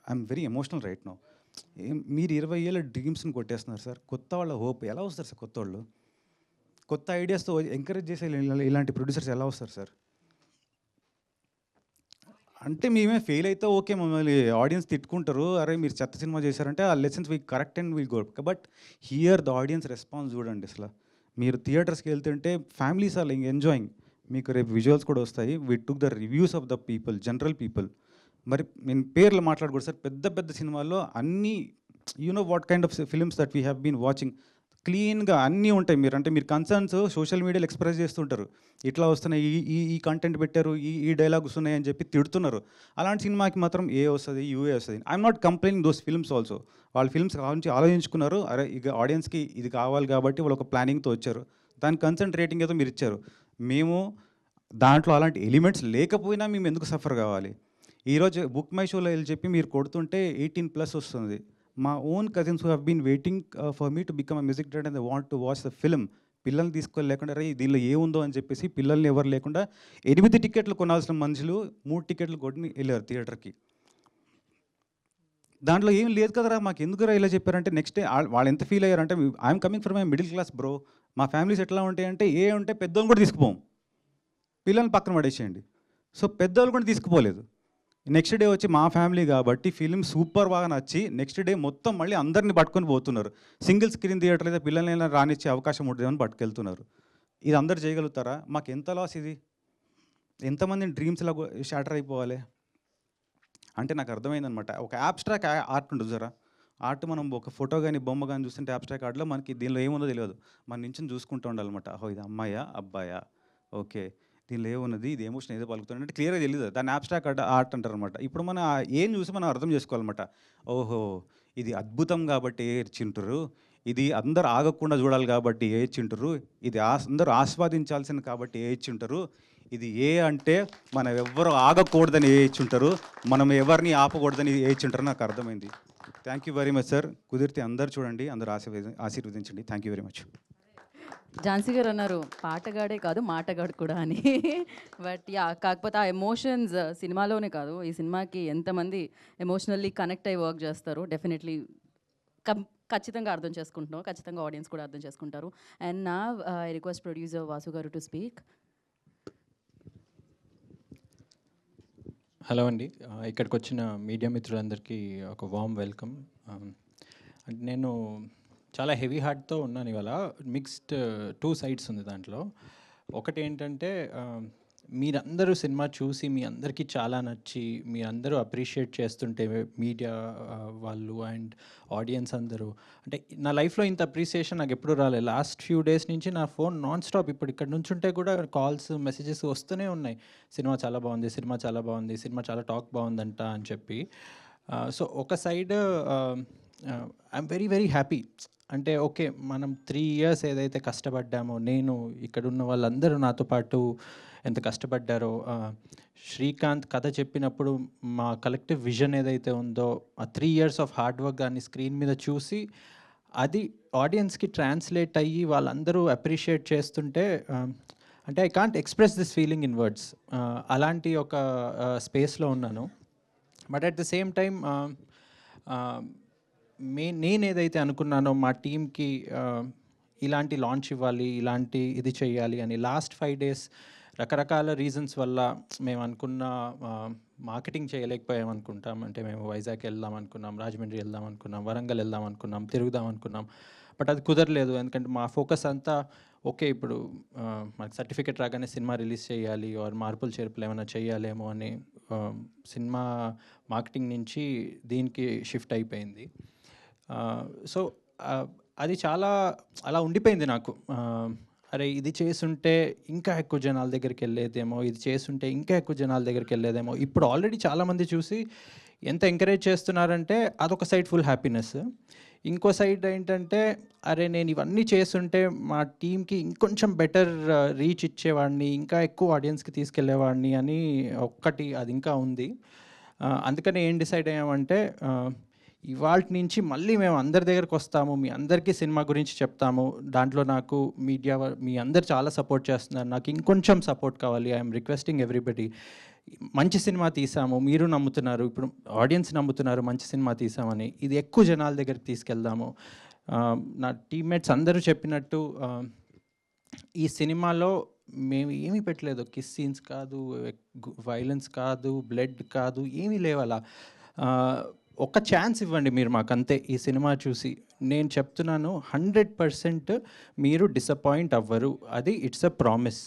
I'm very emotional right now. మీరు 20 ఏళ్ళ డ్రీమ్స్ని కొట్టేస్తున్నారు sir. కొత్త వాళ్ళ hope ఎలా వస్తారు sir? కొత్త వాళ్ళు కొత్త ఐడియాస్తో ఎంకరేజ్ చేసే ఇలాంటి ప్రొడ్యూసర్స్ ఎలా వస్తారు సార్? అంటే మేమే ఫెయిల్ అయితే ఓకే, మమ్మల్ని ఆడియన్స్ తిట్టుకుంటారు, అరే మీరు చెత్త సినిమా చేశారంటే ఆ lessons we correct and we go. But here the audience response చూడండి. అసలు మీరు థియేటర్స్కి వెళ్తుంటే ఫ్యామిలీస్ ఆర్ ఎంజాయింగ్. మీకు రేపు విజువల్స్ కూడా వస్తాయి. We took the reviews of the people, general people. మరి నేను పేర్లు మాట్లాడకూడదు సార్, పెద్ద సినిమాల్లో అన్నీ know what kind of films that we have been watching, క్లీన్గా అన్నీ ఉంటాయి. మీరు కన్సర్న్స్ సోషల్ మీడియాలో ఎక్స్ప్రెస్ చేస్తుంటారు, ఇట్లా వస్తున్నాయి, ఈ కంటెంట్ పెట్టారు, ఈ డైలాగ్స్ ఉన్నాయి అని చెప్పి తిడుతున్నారు. అలాంటి సినిమాకి మాత్రం ఏ వస్తుంది, యూఏ వస్తుంది. I'm not complaining those films also. వాళ్ళ ఫిల్మ్స్ గురించి ఆలోచించుకున్నారు, అరే ఇక ఆడియన్స్కి ఇది కావాలి కాబట్టి వాళ్ళు ఒక ప్లానింగ్తో వచ్చారు, దాని కన్సెంట్ రేటింగ్ ఏదో మీరు ఇచ్చారు. మేము దాంట్లో అలాంటి ఎలిమెంట్స్ లేకపోయినా మేము ఎందుకు సఫర్ కావాలి? ఈరోజు బుక్ మై షోలో వెళ్ళి చెప్పి మీరు కొడుతుంటే 18+ వస్తుంది. మా own cousins who have been waiting for me to become a music director and they want to watch the film. పిల్లల్ని తీసుకోలేకుండా రే దీనిలో ఏముందో అని చెప్పేసి పిల్లల్ని ఎవరు లేకుండా 8 టికెట్లు కొనాల్సిన మనుషులు 3 టికెట్లు కొట్టి వెళ్ళారు థియేటర్కి. దాంట్లో ఏం లేదు కదరా, మాకు ఎందుకురా ఇలా చెప్పారంటే నెక్స్ట్ డే వాళ్ళు ఎంత ఫీల్ అయ్యారంటే, I'm coming from a middle class bro, మా ఫ్యామిలీస్ ఎట్లా ఉంటాయంటే ఏ ఉంటే పెద్దోళ్ళు కూడా తీసుకుపోం, పిల్లల్ని పక్కన పడేసేయండి. సో పెద్దోళ్ళు కూడా తీసుకుపోలేదు. నెక్స్ట్ డే వచ్చి మా ఫ్యామిలీ కాబట్టి ఫిలిం సూపర్ బాగా నచ్చి నెక్స్ట్ డే మొత్తం మళ్ళీ అందరినీ పట్టుకొని పోతున్నారు. సింగిల్ స్క్రీన్ థియేటర్ అయితే పిల్లల్ని రానిచ్చే అవకాశం ఉంటుందని పట్టుకెళ్తున్నారు. ఇది అందరు చేయగలుగుతారా? మాకు ఎంత లాస్ ఇది, ఎంతమంది డ్రీమ్స్ ఇలా షాటర్ అయిపోవాలి అంటే నాకు అర్థమైందనమాట. ఒక యాబ్స్ట్రాక్ట్ ఆర్ట్ ఉంటుంది జరా, ఆర్ట్ మనం ఒక ఫోటో కానీ బొమ్మ కానీ చూస్తుంటే యాబ్స్ట్రాక్ట్ ఆర్ట్లో మనకి దీనిలో ఏముందో తెలియదు, మన నుంచి చూసుకుంటూ ఉండాలన్నమాట. ఓహో ఇది అమ్మాయా అబ్బాయా, ఓకే దీనిలో ఏమున్నది, ఇది ఎమోషన్ ఏదో పలుకుతుంది అంటే క్లియర్గా తెలియదు, దాన్ని యాబ్స్ట్రాక్ట్ ఆర్ట్ అంటారు అనమాట. ఇప్పుడు మనం ఏం చూసి మనం అర్థం చేసుకోవాలన్నమాట. ఓహో ఇది అద్భుతం కాబట్టి ఏడ్చింటారు, ఇది అందరు ఆగకుండా చూడాలి కాబట్టి ఏడ్చింటారు, ఇది అందరూ ఆస్వాదించాల్సింది కాబట్టి ఏడ్చింటారు, ఇది ఏ అంటే మనం ఎవ్వరు ఆగకూడదని ఏడ్చుంటారు, మనం ఎవరిని ఆపకూడదని ఏడ్చుంటారు. నాకు అర్థమైంది. Thank you very much sir. కుదిరితే అందరు చూడండి, అందరూ ఆశీర్వదించండి. Thank you very much. Jhansi గారు అన్నారు పాటగాడే కాదు మాటగాడు కూడా అని. బట్ యా, కాకపోతే ఆ ఎమోషన్స్ సినిమాలోనే కాదు, ఈ సినిమాకి ఎంతమంది ఎమోషనల్లీ కనెక్ట్ అయ్యి వర్క్ చేస్తారు డెఫినెట్లీ ఖచ్చితంగా అర్థం చేసుకుంటున్నాం, ఖచ్చితంగా ఆడియన్స్ కూడా అర్థం చేసుకుంటారు. అండ్ నా ఐ రిక్వెస్ట్ ప్రొడ్యూసర్ వాసు గారు టు స్పీక్. హలో అండి, ఇక్కడికి వచ్చిన మీడియా మిత్రులందరికీ ఒక వామ్ వెల్కమ్. అంటే నేను చాలా హెవీ హార్ట్తో ఉన్నాను ఇవాళ. మిక్స్డ్ 2 సైడ్స్ ఉంది దాంట్లో. ఒకటి ఏంటంటే మీరందరూ సినిమా చూసి మీ అందరికీ చాలా నచ్చి మీ అందరూ అప్రిషియేట్ చేస్తుంటే మీడియా వాళ్ళు అండ్ ఆడియన్స్ అందరూ, అంటే నా లైఫ్లో ఇంత అప్రిసియేషన్ నాకు ఎప్పుడు రాలేదు. లాస్ట్ ఫ్యూ డేస్ నుంచి నా ఫోన్ నాన్ స్టాప్ ఇప్పుడు ఇక్కడ నుంచి ఉంటే కూడా కాల్స్ మెసేజెస్ వస్తూనే ఉన్నాయి, సినిమా చాలా బాగుంది, సినిమా చాలా బాగుంది, సినిమా చాలా టాక్ బాగుందంట అని చెప్పి. సో ఒక side I'm very very happy. అంటే ఓకే మనం 3 years ఏదైతే కష్టపడ్డామో, నేను ఇక్కడున్న వాళ్ళందరూ నాతో పాటు ఎంత కష్టపడ్డారో, శ్రీకాంత్ కథ చెప్పినప్పుడు మా కలెక్టివ్ విజన్ ఏదైతే ఉందో ఆ 3 years ఆఫ్ హార్డ్ వర్క్ దాన్ని స్క్రీన్ మీద చూసి అది ఆడియన్స్కి ట్రాన్స్లేట్ అయ్యి వాళ్ళందరూ అప్రిషియేట్ చేస్తుంటే, అంటే I can't express this feeling in words. అలాంటి ఒక స్పేస్లో ఉన్నాను. But at the same time నేను ఏదైతే అనుకున్నానో మా టీంకి ఇలాంటి లాంచ్ ఇవ్వాలి, ఇలాంటి ఇది చేయాలి అని లాస్ట్ 5 days రకరకాల రీజన్స్ వల్ల మేము అనుకున్న మార్కెటింగ్ చేయలేకపోయాం అనుకుంటాం. అంటే మేము వైజాగ్ వెళ్దాం అనుకున్నాం, రాజమండ్రి వెళ్దాం అనుకున్నాం, వరంగల్ వెళ్దాం అనుకున్నాం, తిరుగుదాం అనుకున్నాం. బట్ అది కుదరలేదు. ఎందుకంటే మా ఫోకస్ అంతా ఓకే ఇప్పుడు మనకు సర్టిఫికేట్ రాగానే సినిమా రిలీజ్ చేయాలి ఆర్ మార్పులు చేర్పులు ఏమైనా చేయాలేమో అని సినిమా మార్కెటింగ్ నుంచి దీనికి షిఫ్ట్ అయిపోయింది. సో అది చాలా అలా ఉండిపోయింది నాకు. అరే ఇది చేసుంటే ఇంకా ఎక్కువ జనాల దగ్గరికి వెళ్ళేదేమో, ఇది చేసుంటే ఇంకా ఎక్కువ జనాల దగ్గరికి వెళ్ళేదేమో. ఇప్పుడు ఆల్రెడీ చాలామంది చూసి ఎంత ఎంకరేజ్ చేస్తున్నారంటే అదొక సైడ్ ఫుల్ హ్యాపీనెస్. ఇంకో సైడ్ ఏంటంటే అరే నేను ఇవన్నీ చేస్తుంటే మా టీంకి ఇంకొంచెం బెటర్ రీచ్ ఇచ్చేవాడిని, ఇంకా ఎక్కువ ఆడియన్స్కి తీసుకెళ్లేవాడిని అని ఒక్కటి అది ఇంకా ఉంది. అందుకని ఏం డిసైడ్ అయ్యామంటే ఇవాళ నుంచి మళ్ళీ మేము అందరి దగ్గరికి వస్తాము, మీ అందరికీ సినిమా గురించి చెప్తాము. దాంట్లో నాకు మీడియా మీ అందరు చాలా సపోర్ట్ చేస్తున్నారు, నాకు ఇంకొంచెం సపోర్ట్ కావాలి. I'm requesting everybody. మంచి సినిమా తీసాము, మీరు నమ్ముతున్నారు, ఇప్పుడు ఆడియన్స్ నమ్ముతున్నారు మంచి సినిమా తీసామని. ఇది ఎక్కువ జనాల దగ్గరికి తీసుకెళ్దాము. నా టీమ్మేట్స్ అందరూ చెప్పినట్టు ఈ సినిమాలో మేము ఏమీ పెట్టలేదు, కిస్ సీన్స్ కాదు, వైలెన్స్ కాదు, బ్లడ్ కాదు, ఏమీ లేవలా. ఒక ఛాన్స్ ఇవ్వండి మీరు మాకంతే ఈ సినిమా చూసి. నేను చెప్తున్నాను 100% మీరు డిసప్పాయింట్ అవ్వరు, అది it's a promise.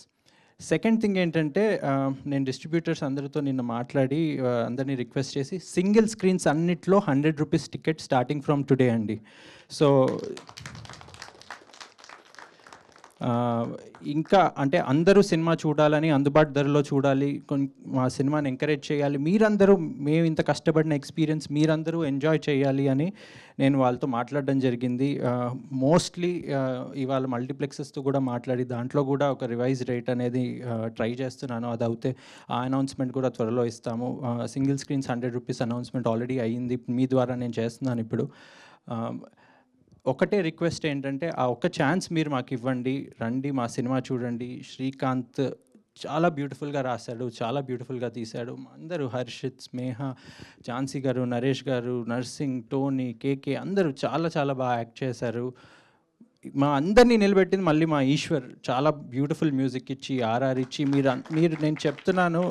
Second thing ఏంటంటే నేను డిస్ట్రిబ్యూటర్స్ అందరితో నిన్న మాట్లాడి అందరినీ రిక్వెస్ట్ చేసి సింగిల్ స్క్రీన్స్ అన్నిట్లో 100 rupees ticket starting from today అండి. సో ఇంకా అంటే అందరూ సినిమా చూడాలని, అందుబాటు ధరలో చూడాలి, మా సినిమాని ఎంకరేజ్ చేయాలి, మీరందరూ మేము ఇంత కష్టపడిన ఎక్స్పీరియన్స్ మీరందరూ ఎంజాయ్ చేయాలి అని నేను వాళ్ళతో మాట్లాడడం జరిగింది. మోస్ట్లీ ఇవాళ మల్టీప్లెక్సెస్తో కూడా మాట్లాడి దాంట్లో కూడా ఒక రివైజ్ రేట్ అనేది ట్రై చేస్తున్నాను. అది అవుతే ఆ అనౌన్స్మెంట్ కూడా త్వరలో ఇస్తాము. Single screens 100 rupees announcement already అయ్యింది, మీ ద్వారా నేను చేస్తున్నాను ఇప్పుడు. ఒకటే రిక్వెస్ట్ ఏంటంటే ఆ ఒక్క ఛాన్స్ మీరు మాకు ఇవ్వండి, రండి మా సినిమా చూడండి. శ్రీకాంత్ చాలా బ్యూటిఫుల్గా రాశాడు, చాలా బ్యూటిఫుల్గా తీశాడు. అందరూ హర్షిత్, స్నేహ, ఝాన్సీ గారు, నరేష్ గారు, నర్సింగ్, టోనీ, కేకే అందరూ చాలా చాలా బాగా యాక్ట్ చేశారు. మా అందరినీ నిలబెట్టింది మళ్ళీ మా ఈశ్వర్. చాలా బ్యూటిఫుల్ మ్యూజిక్ ఇచ్చి, ఆర్ఆర్ ఇచ్చి, మీరు నేను చెప్తున్నాను,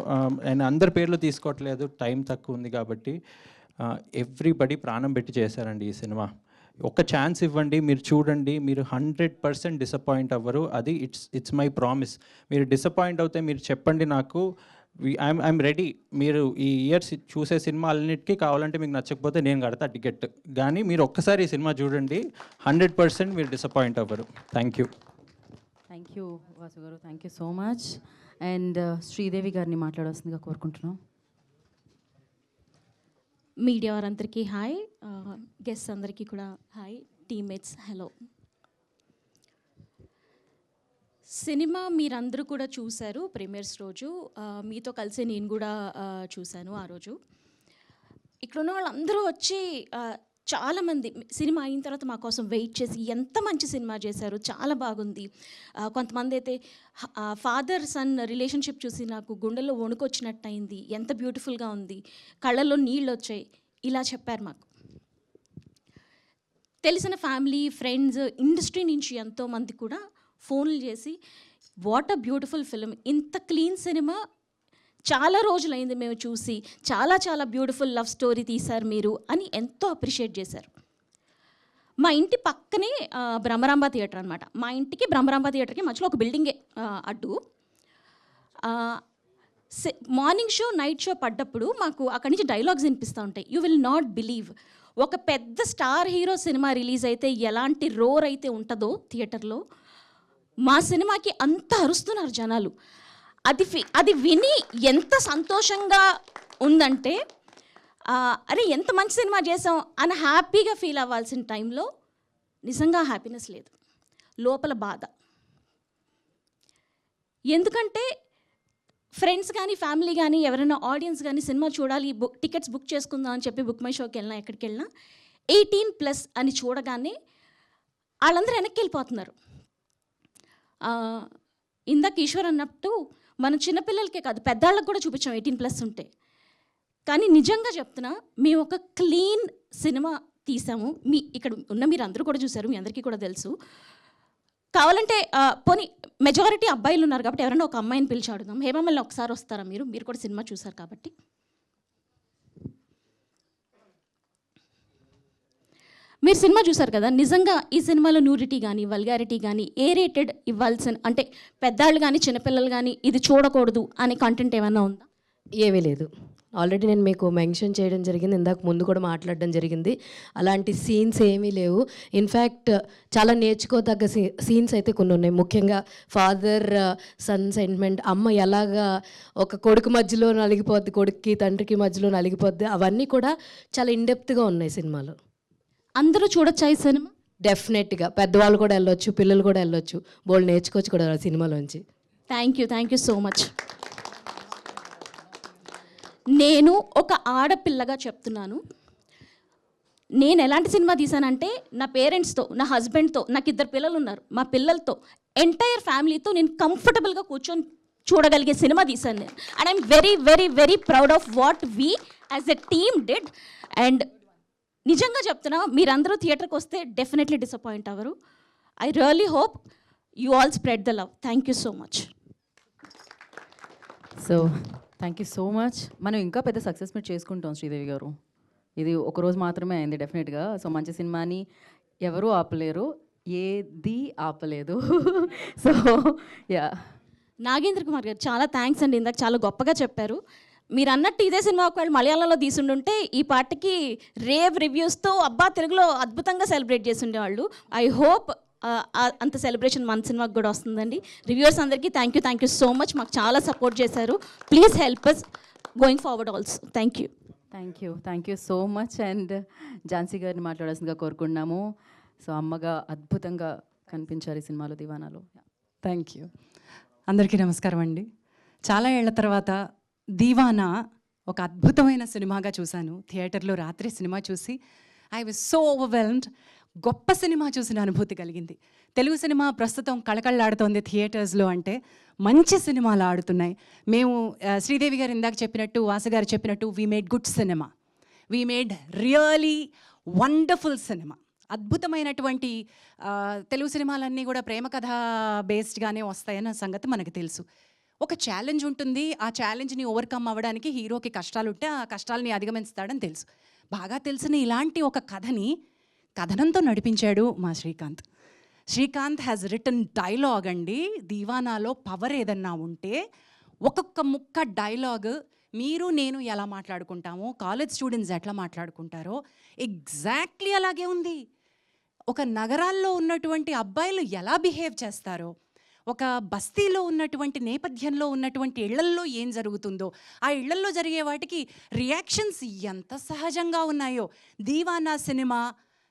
నేను అందరి పేర్లు తీసుకోవట్లేదు, టైం తక్కువ ఉంది కాబట్టి. ఎవ్రీబడి ప్రాణం పెట్టి చేశారండి ఈ సినిమా. ఒక ఛాన్స్ ఇవ్వండి, మీరు చూడండి, మీరు 100% డిసప్పాయింట్ అవ్వరు. అది ఇట్స్ మై ప్రామిస్. మీరు డిసప్పాయింట్ అవుతే మీరు చెప్పండి నాకు, ఐఎమ్ రెడీ. మీరు ఈ ఇయర్ చూసే సినిమాలన్నిటికీ కావాలంటే మీకు నచ్చకపోతే నేను కడతా టికెట్, కానీ మీరు ఒక్కసారి ఈ సినిమా చూడండి, 100% మీరు డిసప్పాయింట్ అవ్వరు. థ్యాంక్ యూ వాసు గారు, thank you so much. And Sridevi గారిని మాట్లాడాల్సిందిగా కోరుకుంటున్నాం. మీడియా వారందరికీ హాయ్, గెస్ట్ అందరికీ కూడా హాయ్, టీమ్మేట్స్ హలో. సినిమా మీరందరూ కూడా చూశారు ప్రీమియర్స్ రోజు. మీతో కలిసి నేను కూడా చూశాను ఆ రోజు. ఇక్కడ ఉన్న వాళ్ళందరూ వచ్చి చాలామంది సినిమా అయిన తర్వాత మా కోసం వెయిట్ చేసి ఎంత మంచి సినిమా చేశారు, చాలా బాగుంది. కొంతమంది అయితే ఫాదర్ సన్ రిలేషన్షిప్ చూసి నాకు గుండెల్లో వణుకొచ్చినట్టు అయింది, ఎంత బ్యూటిఫుల్గా ఉంది, కళ్ళల్లో నీళ్ళు వచ్చాయి, ఇలా చెప్పారు మాకు. తెలిసిన ఫ్యామిలీ, ఫ్రెండ్స్, ఇండస్ట్రీ నుంచి ఎంతోమంది కూడా ఫోన్లు చేసి వాట్ అ బ్యూటిఫుల్ ఫిలిం, ఇంత క్లీన్ సినిమా చాలా రోజులైంది మేము చూసి, చాలా చాలా బ్యూటిఫుల్ లవ్ స్టోరీ తీశారు మీరు అని ఎంతో అప్రిషియేట్ చేశారు. మా ఇంటి పక్కనే భ్రమరాంబ థియేటర్ అనమాట. మా ఇంటికి భ్రమరాంబ థియేటర్కి మధ్యలో ఒక బిల్డింగే అడ్డు. మార్నింగ్ షో, నైట్ షో పడ్డప్పుడు మాకు అక్కడి నుంచి డైలాగ్స్ వినిపిస్తూ ఉంటాయి. యూ విల్ నాట్ బిలీవ్, ఒక పెద్ద స్టార్ హీరో సినిమా రిలీజ్ అయితే ఎలాంటి రోర్ అయితే ఉంటుందో థియేటర్లో, మా సినిమాకి అంత అరుస్తున్నారు జనాలు. అది విని ఎంత సంతోషంగా ఉందంటే, అరే ఎంత మంచి సినిమా చేసాం అని హ్యాపీగా ఫీల్ అవ్వాల్సిన టైంలో నిజంగా హ్యాపీనెస్ లేదు, లోపల బాధ. ఎందుకంటే ఫ్రెండ్స్ కానీ, ఫ్యామిలీ కానీ, ఎవరైనా ఆడియన్స్ కానీ సినిమా చూడాలి, టికెట్స్ బుక్ చేసుకుందాం అని చెప్పి బుక్ మై షోకి వెళ్ళినా, ఎక్కడికి వెళ్ళినా 18+ అని చూడగానే వాళ్ళందరూ వెనక్కి వెళ్ళిపోతున్నారు. ఇందాక ఈశ్వర్ అన్నట్టు మన చిన్నపిల్లలకే కాదు పెద్దాళ్ళకి కూడా చూపించాం 18+ ఉంటే. కానీ నిజంగా చెప్తున్నా, మేము ఒక క్లీన్ సినిమా తీసాము. ఇక్కడ ఉన్న మీరు అందరూ కూడా చూసారు, మీ అందరికీ కూడా తెలుసు. కావాలంటే పోనీ మెజారిటీ అబ్బాయిలు ఉన్నారు కాబట్టి ఎవరైనా ఒక అమ్మాయిని పిలిచి అడుగుదాం. హేమమల్ని ఒకసారి వస్తారా మీరు కూడా సినిమా చూసారు కాబట్టి. మీరు సినిమా చూసారు కదా, నిజంగా ఈ సినిమాలో న్యూడిటీ కానీ, వల్గారిటీ కానీ, ఏ రేటెడ్ ఇవ్వాల్సిన, అంటే పెద్దాళ్ళు కానీ చిన్నపిల్లలు కానీ ఇది చూడకూడదు అనే కంటెంట్ ఏమైనా ఉందా? ఏమీ లేదు. ఆల్రెడీ నేను మీకు మెన్షన్ చేయడం జరిగింది, ఇందాక ముందు కూడా మాట్లాడడం జరిగింది. అలాంటి సీన్స్ ఏమీ లేవు. ఇన్ఫ్యాక్ట్ చాలా నేర్చుకోదగ్గ సీన్స్ అయితే కొన్ని ఉన్నాయి. ముఖ్యంగా ఫాదర్ సన్ సెంటిమెంట్, అమ్మ ఎలాగా ఒక కొడుకు మధ్యలో నలిగిపోద్ది, కొడుక్కి తండ్రికి మధ్యలో నలిగిపోద్ది, అవన్నీ కూడా చాలా ఇన్డెప్త్గా ఉన్నాయి సినిమాలో. అందరూ చూడొచ్చా ఈ సినిమా? డెఫినెట్గా పెద్దవాళ్ళు కూడా వెళ్ళొచ్చు, పిల్లలు కూడా వెళ్ళొచ్చు, బోల్డ్ నేర్చుకోవచ్చు కూడా సినిమాలోంచి. Thank you so much. నేను ఒక ఆడపిల్లగా చెప్తున్నాను, నేను ఎలాంటి సినిమా తీశానంటే నా పేరెంట్స్తో, నా హస్బెండ్తో, నాకు 2 పిల్లలు ఉన్నారు, మా పిల్లలతో, ఎంటైర్ ఫ్యామిలీతో నేను కంఫర్టబుల్గా కూర్చొని చూడగలిగే సినిమా తీశాను నేను. And I'm very very very proud of what we as a team did. And నిజంగా చెప్తున్నా, మీరందరూ థియేటర్కి వస్తే డెఫినెట్లీ డిసప్పాయింట్ అవ్వరు. I really hope you all spread the love. Thank you so much. So thank you so much. మనం ఇంకా పెద్ద success meet చేసుకుంటాం శ్రీదేవి గారు. ఇది ఒకరోజు మాత్రమే అయింది డెఫినెట్గా. సో మంచి సినిమాని ఎవరూ ఆపలేరు, ఏది ఆపలేదు. సో యా, నాగేంద్ర కుమార్ గారు చాలా థ్యాంక్స్ అండి, ఇందాక చాలా గొప్పగా చెప్పారు. మీరు అన్నట్టు ఇదే సినిమా ఒకవేళ మలయాళంలో తీసుండుంటే ఈ పాటకి రేవ్ రివ్యూస్తో అబ్బా తెలుగులో అద్భుతంగా సెలబ్రేట్ చేసి ఉండేవాళ్ళు. ఐ హోప్ అంత సెలబ్రేషన్ మన సినిమాకి కూడా వస్తుందండి. రివ్యూవర్స్ అందరికీ థ్యాంక్ యూ సో మచ్, మాకు చాలా సపోర్ట్ చేశారు. Please help us going forward also. Thank you so much. And Jhansi గారిని మాట్లాడాల్సిందిగా కోరుకున్నాము. సో అమ్మగా అద్భుతంగా కనిపించారు ఈ సినిమాలో, దివానాలో. Thank you. అందరికీ నమస్కారం అండి. చాలా ఏళ్ల తర్వాత దీవానా ఒక అద్భుతమైన సినిమాగా చూశాను. థియేటర్లో రాత్రి సినిమా చూసి ఐ వాజ్ సో ఓవర్వెల్మ్డ్. గొప్ప సినిమా చూసిన అనుభూతి కలిగింది. తెలుగు సినిమా ప్రస్తుతం కళకళలాడుతోంది థియేటర్స్లో అంటే మంచి సినిమాలు ఆడుతున్నాయి. మేము శ్రీదేవి గారు ఇందాక చెప్పినట్టు, వాసు గారు చెప్పినట్టు, we made good cinema, we made really wonderful cinema. అద్భుతమైనటువంటి తెలుగు సినిమాలన్నీ కూడా ప్రేమ కథ బేస్డ్గానే వస్తాయన్న సంగతి మనకు తెలుసు. ఒక ఛాలెంజ్ ఉంటుంది, ఆ ఛాలెంజ్ని ఓవర్కమ్ అవ్వడానికి హీరోకి కష్టాలు ఉంటే ఆ కష్టాలని అధిగమిస్తాడని తెలుసు. బాగా తెలిసిన ఇలాంటి ఒక కథని కథనంతో నడిపించాడు మా Srikanth. Srikanth has written dialogue అండి. దీవానాలో పవర్ ఏదన్నా ఉంటే ఒక్కొక్క ముక్క డైలాగ్ మీరు నేను ఎలా మాట్లాడుకుంటామో, కాలేజ్ స్టూడెంట్స్ ఎట్లా మాట్లాడుకుంటారో ఎగ్జాక్ట్లీ అలాగే ఉంది. ఒక నగరాల్లో ఉన్నటువంటి అబ్బాయిలు ఎలా బిహేవ్ చేస్తారో, ఒక బస్తీలో ఉన్నటువంటి నేపథ్యంలో ఉన్నటువంటి ఇళ్లల్లో ఏం జరుగుతుందో, ఆ ఇళ్లల్లో జరిగే వాటికి రియాక్షన్స్ ఎంత సహజంగా ఉన్నాయో దీవానా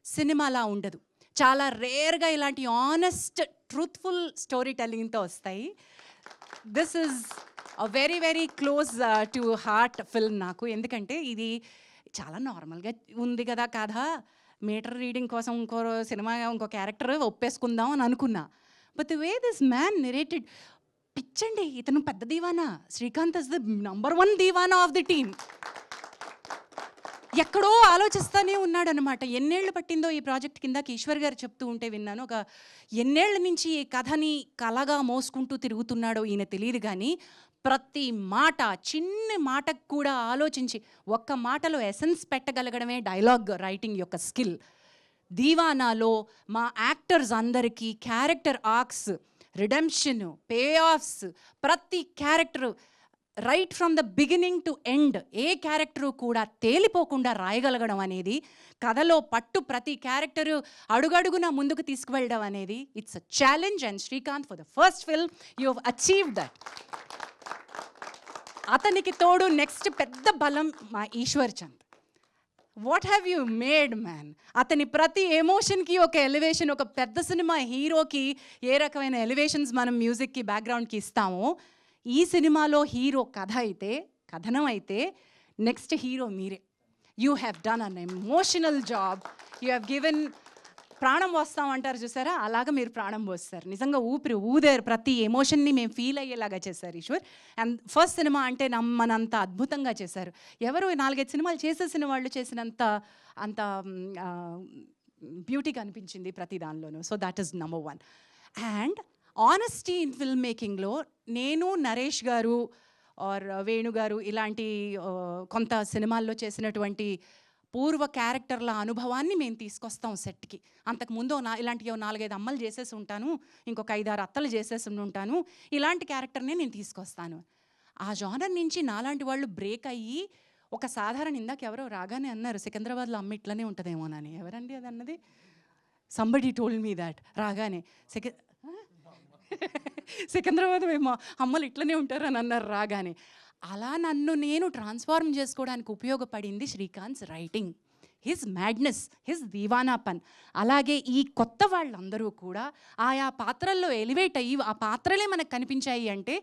సినిమాలా ఉండదు. చాలా రేర్గా ఇలాంటి ఆనెస్ట్ ట్రూత్ఫుల్ స్టోరీ టెల్లింగ్తో వస్తాయి. This is a very very close to heart film నాకు. ఎందుకంటే ఇది చాలా నార్మల్గా ఉంది కదా కథ, మీటర్ రీడింగ్ కోసం ఇంకో సినిమా ఇంకో క్యారెక్టర్ ఒప్పేసుకుందాం అని అనుకున్నా. But the way this man narrated, పిచ్చండి, ఇతను పెద్ద Deewana. Srikanth is the #1 Deewana of the team. ఎక్కడో ఆలోచిస్తూనే ఉన్నాడనమాట. ఎన్నేళ్ళు పట్టిందో ఈ ప్రాజెక్ట్ కింద ఈశ్వర్ గారు చెప్తూ ఉంటే విన్నాను. ఒక ఎన్నేళ్ల నుంచి ఈ కథని కలగా మోసుకుంటూ తిరుగుతున్నాడో ఈయన తెలియదు, కానీ ప్రతి మాట, చిన్న మాటకు కూడా ఆలోచించి ఒక్క మాటలో ఎసెన్స్ పెట్టగలగడమే డైలాగ్ రైటింగ్ యొక్క స్కిల్. దీవానాలో మా యాక్టర్స్ అందరికీ character arcs, redemption, payoffs, ప్రతి character right from the beginning to end ఏ క్యారెక్టరు కూడా తేలిపోకుండా రాయగలగడం అనేది, కథలో పట్టు ప్రతి క్యారెక్టరు అడుగడుగున ముందుకు తీసుకువెళ్ళడం అనేది it's a challenge. And Srikanth for the first film you have achieved that. అతనికి తోడు నెక్స్ట్ పెద్ద బలం మా Eshwar Chand. What have you made man. అతని ప్రతి ఎమోషన్కి ఒక ఎలివేషన్. ఒక పెద్ద సినిమా హీరోకి ఏ రకమైన ఎలివేషన్స్ మనం మ్యూజిక్కి బ్యాక్గ్రౌండ్కి ఇస్తామో, ఈ సినిమాలో హీరో కథ అయితే, కథనం అయితే నెక్స్ట్ హీరో మీరే. You have done an emotional job. You have given, ప్రాణం పోస్తామంటారు చూసారా, అలాగా మీరు ప్రాణం పోస్తారు. నిజంగా ఊపిరి ఊదారు. ప్రతి ఎమోషన్ని మేము ఫీల్ అయ్యేలాగా చేశారు ఈశ్వర్. అండ్ ఫస్ట్ సినిమా అంటే నమ్మనంత అద్భుతంగా చేశారు. ఎవరు 4-5 సినిమాలు చేసేసిన వాళ్ళు చేసినంత అంత బ్యూటీ కనిపించింది ప్రతి దానిలోనూ. So that is #1. And honesty in film మేకింగ్లో నేను, నరేష్ గారు ఆర్ వేణు గారు ఇలాంటి కొంత సినిమాల్లో చేసినటువంటి పూర్వ క్యారెక్టర్ల అనుభవాన్ని మేము తీసుకొస్తాం సెట్కి. అంతకుముందు ఇలాంటి 4-5 అమ్మలు చేసేసి ఉంటాను, ఇంకొక 5-6 అత్తలు చేసేసి ఉంటాను, ఇలాంటి క్యారెక్టర్నే నేను తీసుకొస్తాను. ఆ జానర్ నుంచి నాలాంటి వాళ్ళు బ్రేక్ అయ్యి ఒక సాధారణ, ఇందాక ఎవరో రాగానే అన్నారు సికింద్రాబాద్లో అమ్మ ఇట్లనే ఉంటుందేమోనని. ఎవరండి అది అన్నది? Somebody told me that. రాగానే సికింద్రాబాద్ మేము అమ్మలు ఇట్లనే ఉంటారు అని అన్నారు రాగానే. అలా నన్ను నేను ట్రాన్స్ఫార్మ్ చేసుకోవడానికి ఉపయోగపడింది Srikanth writing, his madness, his Deewana పన్. అలాగే ఈ కొత్త వాళ్ళందరూ కూడా ఆయా పాత్రల్లో ఎలివేట్ అయ్యి ఆ పాత్రలే మనకు కనిపించాయి అంటే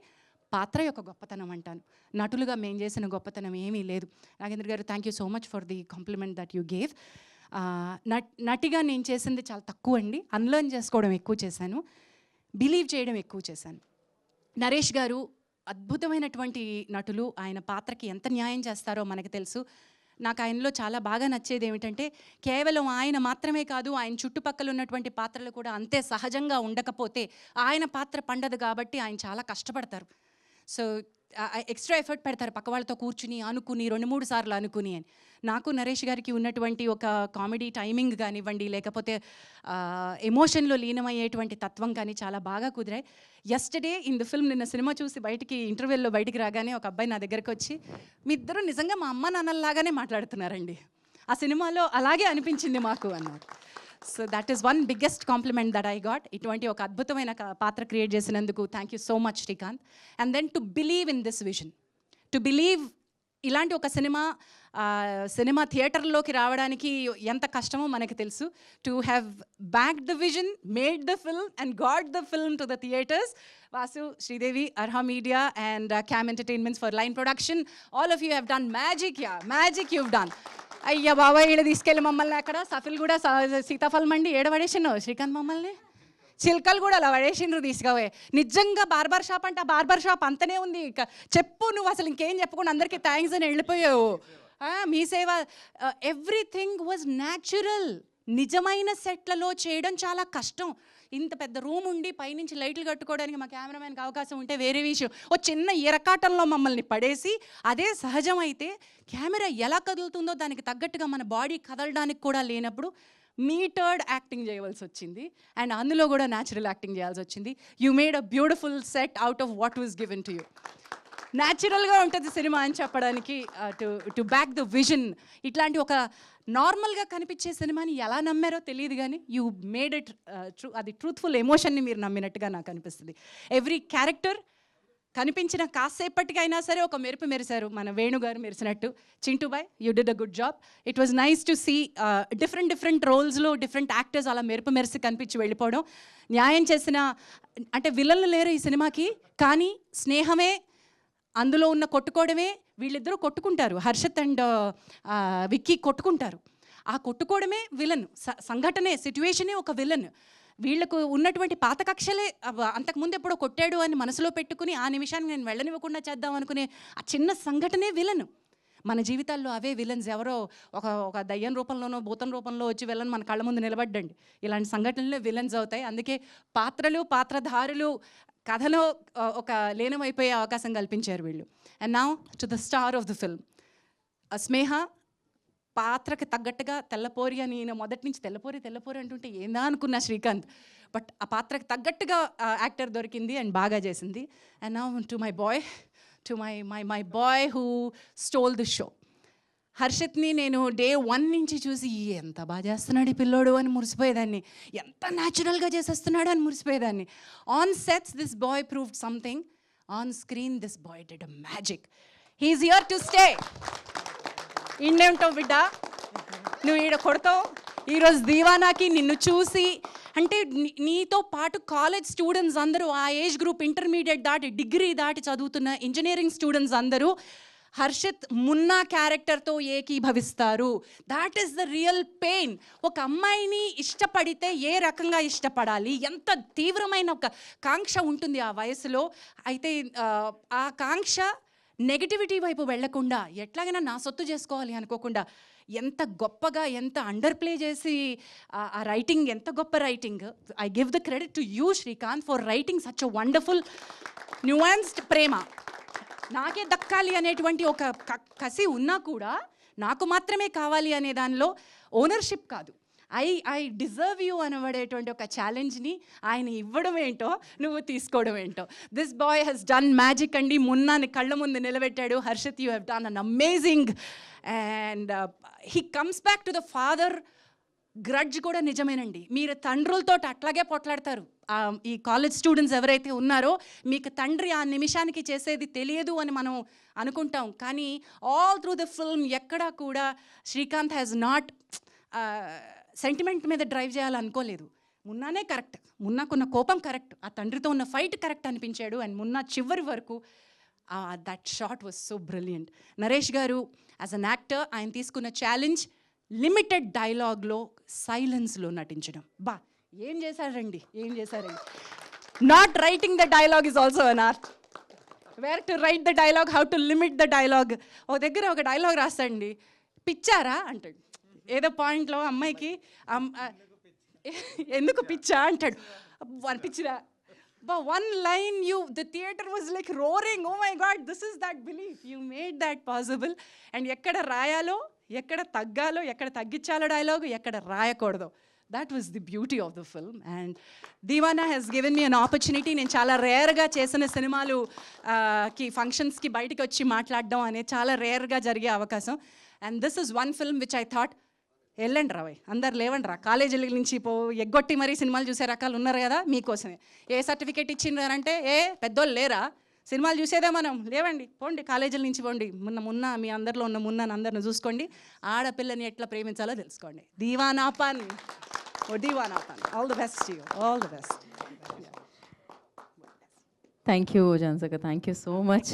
పాత్ర యొక్క గొప్పతనం అంటాను. నటులుగా మేము చేసిన గొప్పతనం ఏమీ లేదు. నాగేంద్ర గారు, thank you so much for the compliment that you gave. నటిగా నేను చేసింది చాలా తక్కువ అండి. అన్లర్న్ చేసుకోవడం ఎక్కువ చేశాను, బిలీవ్ చేయడం ఎక్కువ చేశాను. నరేష్ గారు అద్భుతమైనటువంటి నటులు. ఆయన పాత్రకి ఎంత న్యాయం చేస్తారో మనకు తెలుసు. నాకు ఆయనలో చాలా బాగా నచ్చేది ఏమిటంటే, కేవలం ఆయన మాత్రమే కాదు, ఆయన చుట్టుపక్కల ఉన్నటువంటి పాత్రలు కూడా అంతే సహజంగా ఉండకపోతే ఆయన పాత్ర పండదు. కాబట్టి ఆయన చాలా కష్టపడతారు. సో ఎక్స్ట్రా ఎఫర్ట్ పెడతారు పక్క వాళ్ళతో కూర్చుని అనుకుని 2-3 సార్లు అనుకుని అని. నాకు నరేష్ గారికి ఉన్నటువంటి ఒక కామెడీ టైమింగ్ కానివ్వండి, లేకపోతే ఎమోషన్లో లీనమయ్యేటువంటి తత్వం కానీ చాలా బాగా కుదిరాయి. యస్టర్డే ఇన్ ద ఫిల్మ్, నిన్న సినిమా చూసి ఇంటర్వెల్లో బయటికి రాగానే ఒక అబ్బాయి నా దగ్గరకు వచ్చి, మీ ఇద్దరు నిజంగా మా అమ్మ నాన్నలాగానే మాట్లాడుతున్నారండి, ఆ సినిమాలో అలాగే అనిపించింది మాకు అన్నారు. So that is one biggest compliment that I got. ఇటువంటి ఒక అద్భుతమైన పాత్ర క్రియేట్ చేసినందుకు thank you so much Srikanth. And then to believe in this vision, to believe ఇలాంటి ఒక సినిమా థియేటర్లోకి రావడానికి ఎంత కష్టమో మనకి తెలుసు. To have back the vision, made the film and got the film to the theatres. Vasu, Sridevi, Arha Media and Cam Entertainments for line production. All of you have done magic, yeah. Magic you've done. అయ్యా బాబా ఈడ తీసుకెళ్ళి మమ్మల్ని అక్కడ shuffle కూడా సీతాఫలం మండి ఏడ పడేసినావు శ్రీకాంత్ మమ్మల్ని, చిల్కలు కూడా అలా పడేసిండ్రు తీసుకుపోయి. నిజంగా బార్బర్ షాప్ అంటే ఆ బార్బర్ షాప్ అంతనే ఉంది. చెప్పు నువ్వు అసలు ఇంకేం చెప్పకుండా అందరికీ థ్యాంక్స్ అని వెళ్ళిపోయావు. మీ సేవ ఎవ్రీథింగ్ వాజ్ న్యాచురల్. నిజమైన సెట్లలో చేయడం చాలా కష్టం. ఇంత పెద్ద రూమ్ ఉండి పైనుంచి లైట్లు కట్టుకోవడానికి మా కెమెరామ్యాన్కి అవకాశం ఉంటే వేరే విషయం. ఓ చిన్న ఎరకాటంలో మమ్మల్ని పడేసి అదే సహజం అయితే కెమెరా ఎలా కదులుతుందో దానికి తగ్గట్టుగా మన బాడీ కదలడానికి కూడా లేనప్పుడు మీటర్డ్ యాక్టింగ్ చేయవలసి వచ్చింది. అండ్ అందులో కూడా న్యాచురల్ యాక్టింగ్ చేయాల్సి వచ్చింది. You made a beautiful set out of what was given to you. న్యాచురల్గా ఉంటుంది సినిమా అని చెప్పడానికి, టు బ్యాక్ ద విజన్. ఇట్లాంటి ఒక నార్మల్గా కనిపించే సినిమాని ఎలా నమ్మారో తెలియదు కానీ యూ మేడ్ ఇట్ అది ట్రూత్ఫుల్ ఎమోషన్ని మీరు నమ్మినట్టుగా నాకు అనిపిస్తుంది. ఎవ్రీ క్యారెక్టర్ కనిపించిన కాసేపటికైనా సరే ఒక మెరుపు మెరిశారు. మన వేణుగారు మెరిసినట్టు. Chintu boy, you did a good job. It was nice to see different రోల్స్లో డిఫరెంట్ యాక్టర్స్ అలా మెరుపు మెరిసి కనిపించి వెళ్ళిపోవడం. న్యాయం చేసిన అంటే విలన్లు లేరు ఈ సినిమాకి, కానీ స్నేహమే అందులో ఉన్న కొట్టుకోవడమే. వీళ్ళిద్దరూ కొట్టుకుంటారు, హర్షత్ అండ్ విక్కీ కొట్టుకుంటారు. ఆ కొట్టుకోవడమే విలన్, సంఘటనే సిట్యువేషనే ఒక విలన్. వీళ్ళకు ఉన్నటువంటి పాత కక్షలే అంతకుముందు ఎప్పుడో కొట్టాడు అని మనసులో పెట్టుకుని ఆ నిమిషాన్ని నేను వెళ్ళనివ్వకుండా చేద్దాం అనుకునే ఆ చిన్న సంఘటనే విలన్. మన జీవితాల్లో అవే విలన్స్. ఎవరో ఒక దయ్యం రూపంలోనో భూతం రూపంలో వచ్చి విలన్ మన కళ్ళ ముందు నిలబడ్డండి. ఇలాంటి సంఘటనలే విలన్స్ అవుతాయి. అందుకే పాత్రలు పాత్రధారులు కథలో ఒక లీనమైపోయే అవకాశం కల్పించారు వీళ్ళు. And now to the star of the film. Sneha పాత్రకి తగ్గట్టుగా తెల్లపోరి అని నేను మొదటి నుంచి తెల్లపోరి అంటుంటే ఏందా అనుకున్నా శ్రీకాంత్. బట్ ఆ పాత్రకి తగ్గట్టుగా యాక్టర్ దొరికింది అండ్ బాగా చేసింది. And now to my boy, to my boy who stole the show. హర్షత్ని నేను డే 1 నుంచి చూసి ఎంత బాగా చేస్తున్నాడు ఈ పిల్లోడు అని మురిసిపోయేదాన్ని, ఎంత న్యాచురల్గా చేసేస్తున్నాడు అని మురిసిపోయేదాన్ని. On sets this boy proved something, on screen this boy did a magic. He's here to stay. ఇండేంటావు బిడ్డ, నువ్వు ఈడ కొడతావు. ఈరోజు దీవానాకి నిన్ను చూసి అంటే నీతో పాటు కాలేజ్ స్టూడెంట్స్ అందరూ ఆ ఏజ్ గ్రూప్ ఇంటర్మీడియట్ దాటి డిగ్రీ దాటి చదువుతున్న ఇంజనీరింగ్ స్టూడెంట్స్ అందరూ హర్షత్ మున్నా క్యారెక్టర్తో ఏకీభవిస్తారు. That is the real pain. ఒక అమ్మాయిని ఇష్టపడితే ఏ రకంగా ఇష్టపడాలి, ఎంత తీవ్రమైన ఒక కాంక్ష ఉంటుంది ఆ వయసులో. అయితే ఆ కాంక్ష నెగిటివిటీ వైపు వెళ్లకుండా ఎట్లాగైనా నా సొత్తు చేసుకోవాలి అనుకోకుండా ఎంత గొప్పగా, ఎంత అండర్ ప్లే చేసి ఆ రైటింగ్, ఎంత గొప్ప writing. I give the credit to you Srikanth for writing such a wonderful nuanced ప్రేమ. నాకే దక్కాలి అనేటువంటి ఒక కసి ఉన్నా కూడా నాకు మాత్రమే కావాలి అనే దానిలో ఓనర్షిప్ కాదు, ఐ డిజర్వ్ యూ అనబడేటువంటి ఒక ఛాలెంజ్ని ఆయన ఇవ్వడం ఏంటో, నువ్వు తీసుకోవడం ఏంటో. This boy Hess done magic అండి. మున్నాని కళ్ళ ముందు నిలబెట్టాడు. Harshad, you have done an amazing. And he comes back to the father grudge కూడా నిజమేనండి. మీరు తండ్రులతో అట్లాగే పొట్లాడతారు. ఈ కాలేజ్ స్టూడెంట్స్ ఎవరైతే ఉన్నారో మీకు తండ్రి ఆ నిమిషానికి చేసేది తెలియదు అని మనం అనుకుంటాం, కానీ ఆల్ త్రూ ద ఫిల్మ్ ఎక్కడా కూడా శ్రీకాంత్ హ్యాస్ నాట్ సెంటిమెంట్ మీద డ్రైవ్ చేయాలనుకోలేదు. మున్నానే కరెక్ట్, మున్నాకున్న కోపం కరెక్ట్, ఆ తండ్రితో ఉన్న ఫైట్ కరెక్ట్ అనిపించాడు. అండ్ మున్నా చివరి వరకు that shot was so brilliant. Naresh గారు యాజ్ అన్ యాక్టర్ ఆయన తీసుకున్న ఛాలెంజ్ లిమిటెడ్ డైలాగ్లో సైలెన్స్లో నటించడం. ఏం చేశారండి. Not writing the dialogue is also an art. Where to write the dialogue, how to limit the dialogue. ఒక దగ్గర ఒక డైలాగ్ రాస్తాడండి, పిచ్చారా అంటాడు. ఏదో పాయింట్లో అమ్మాయికి ఎందుకు పిచ్చా అంటాడు. పిచ్చిరా one line, the theater was like roaring. Oh my God, this is that belief. You made that possible. And ekkada rayalo, ekkada taggalo, ekkada taggichalo dialogue, ekkada rayakooడదు. That was the beauty of the film. And Divana has given me an opportunity. నేను చాలా రేర్గా చేసిన సినిమాలు కి ఫంక్షన్స్కి బయటకు వచ్చి మాట్లాడడం అనేది చాలా రేర్గా జరిగే అవకాశం. And this is one film which I thought, వెళ్ళండి రా అందరు లేవండి రా, కాలేజీల నుంచి ఎగ్గొట్టి మరీ సినిమాలు చూసే రకాలు ఉన్నారు కదా, మీకోసమే. ఏ సర్టిఫికేట్ ఇచ్చిండ్రంటే పెద్దోళ్ళు లేరా, సినిమాలు చూసేదే మనం. లేవండి, పోండి కాలేజీల నుంచి పోండి. మున్న మీ అందరిలో ఉన్న మున్నాను అందరిని చూసుకోండి. ఆడపిల్లని ఎట్లా ప్రేమించాలో తెలుసుకోండి. దీవానాపన్, ఓ దీవానాపన్. All the best you, all the best. Thank you జాన్సక్క, థ్యాంక్ యూ సో మచ్.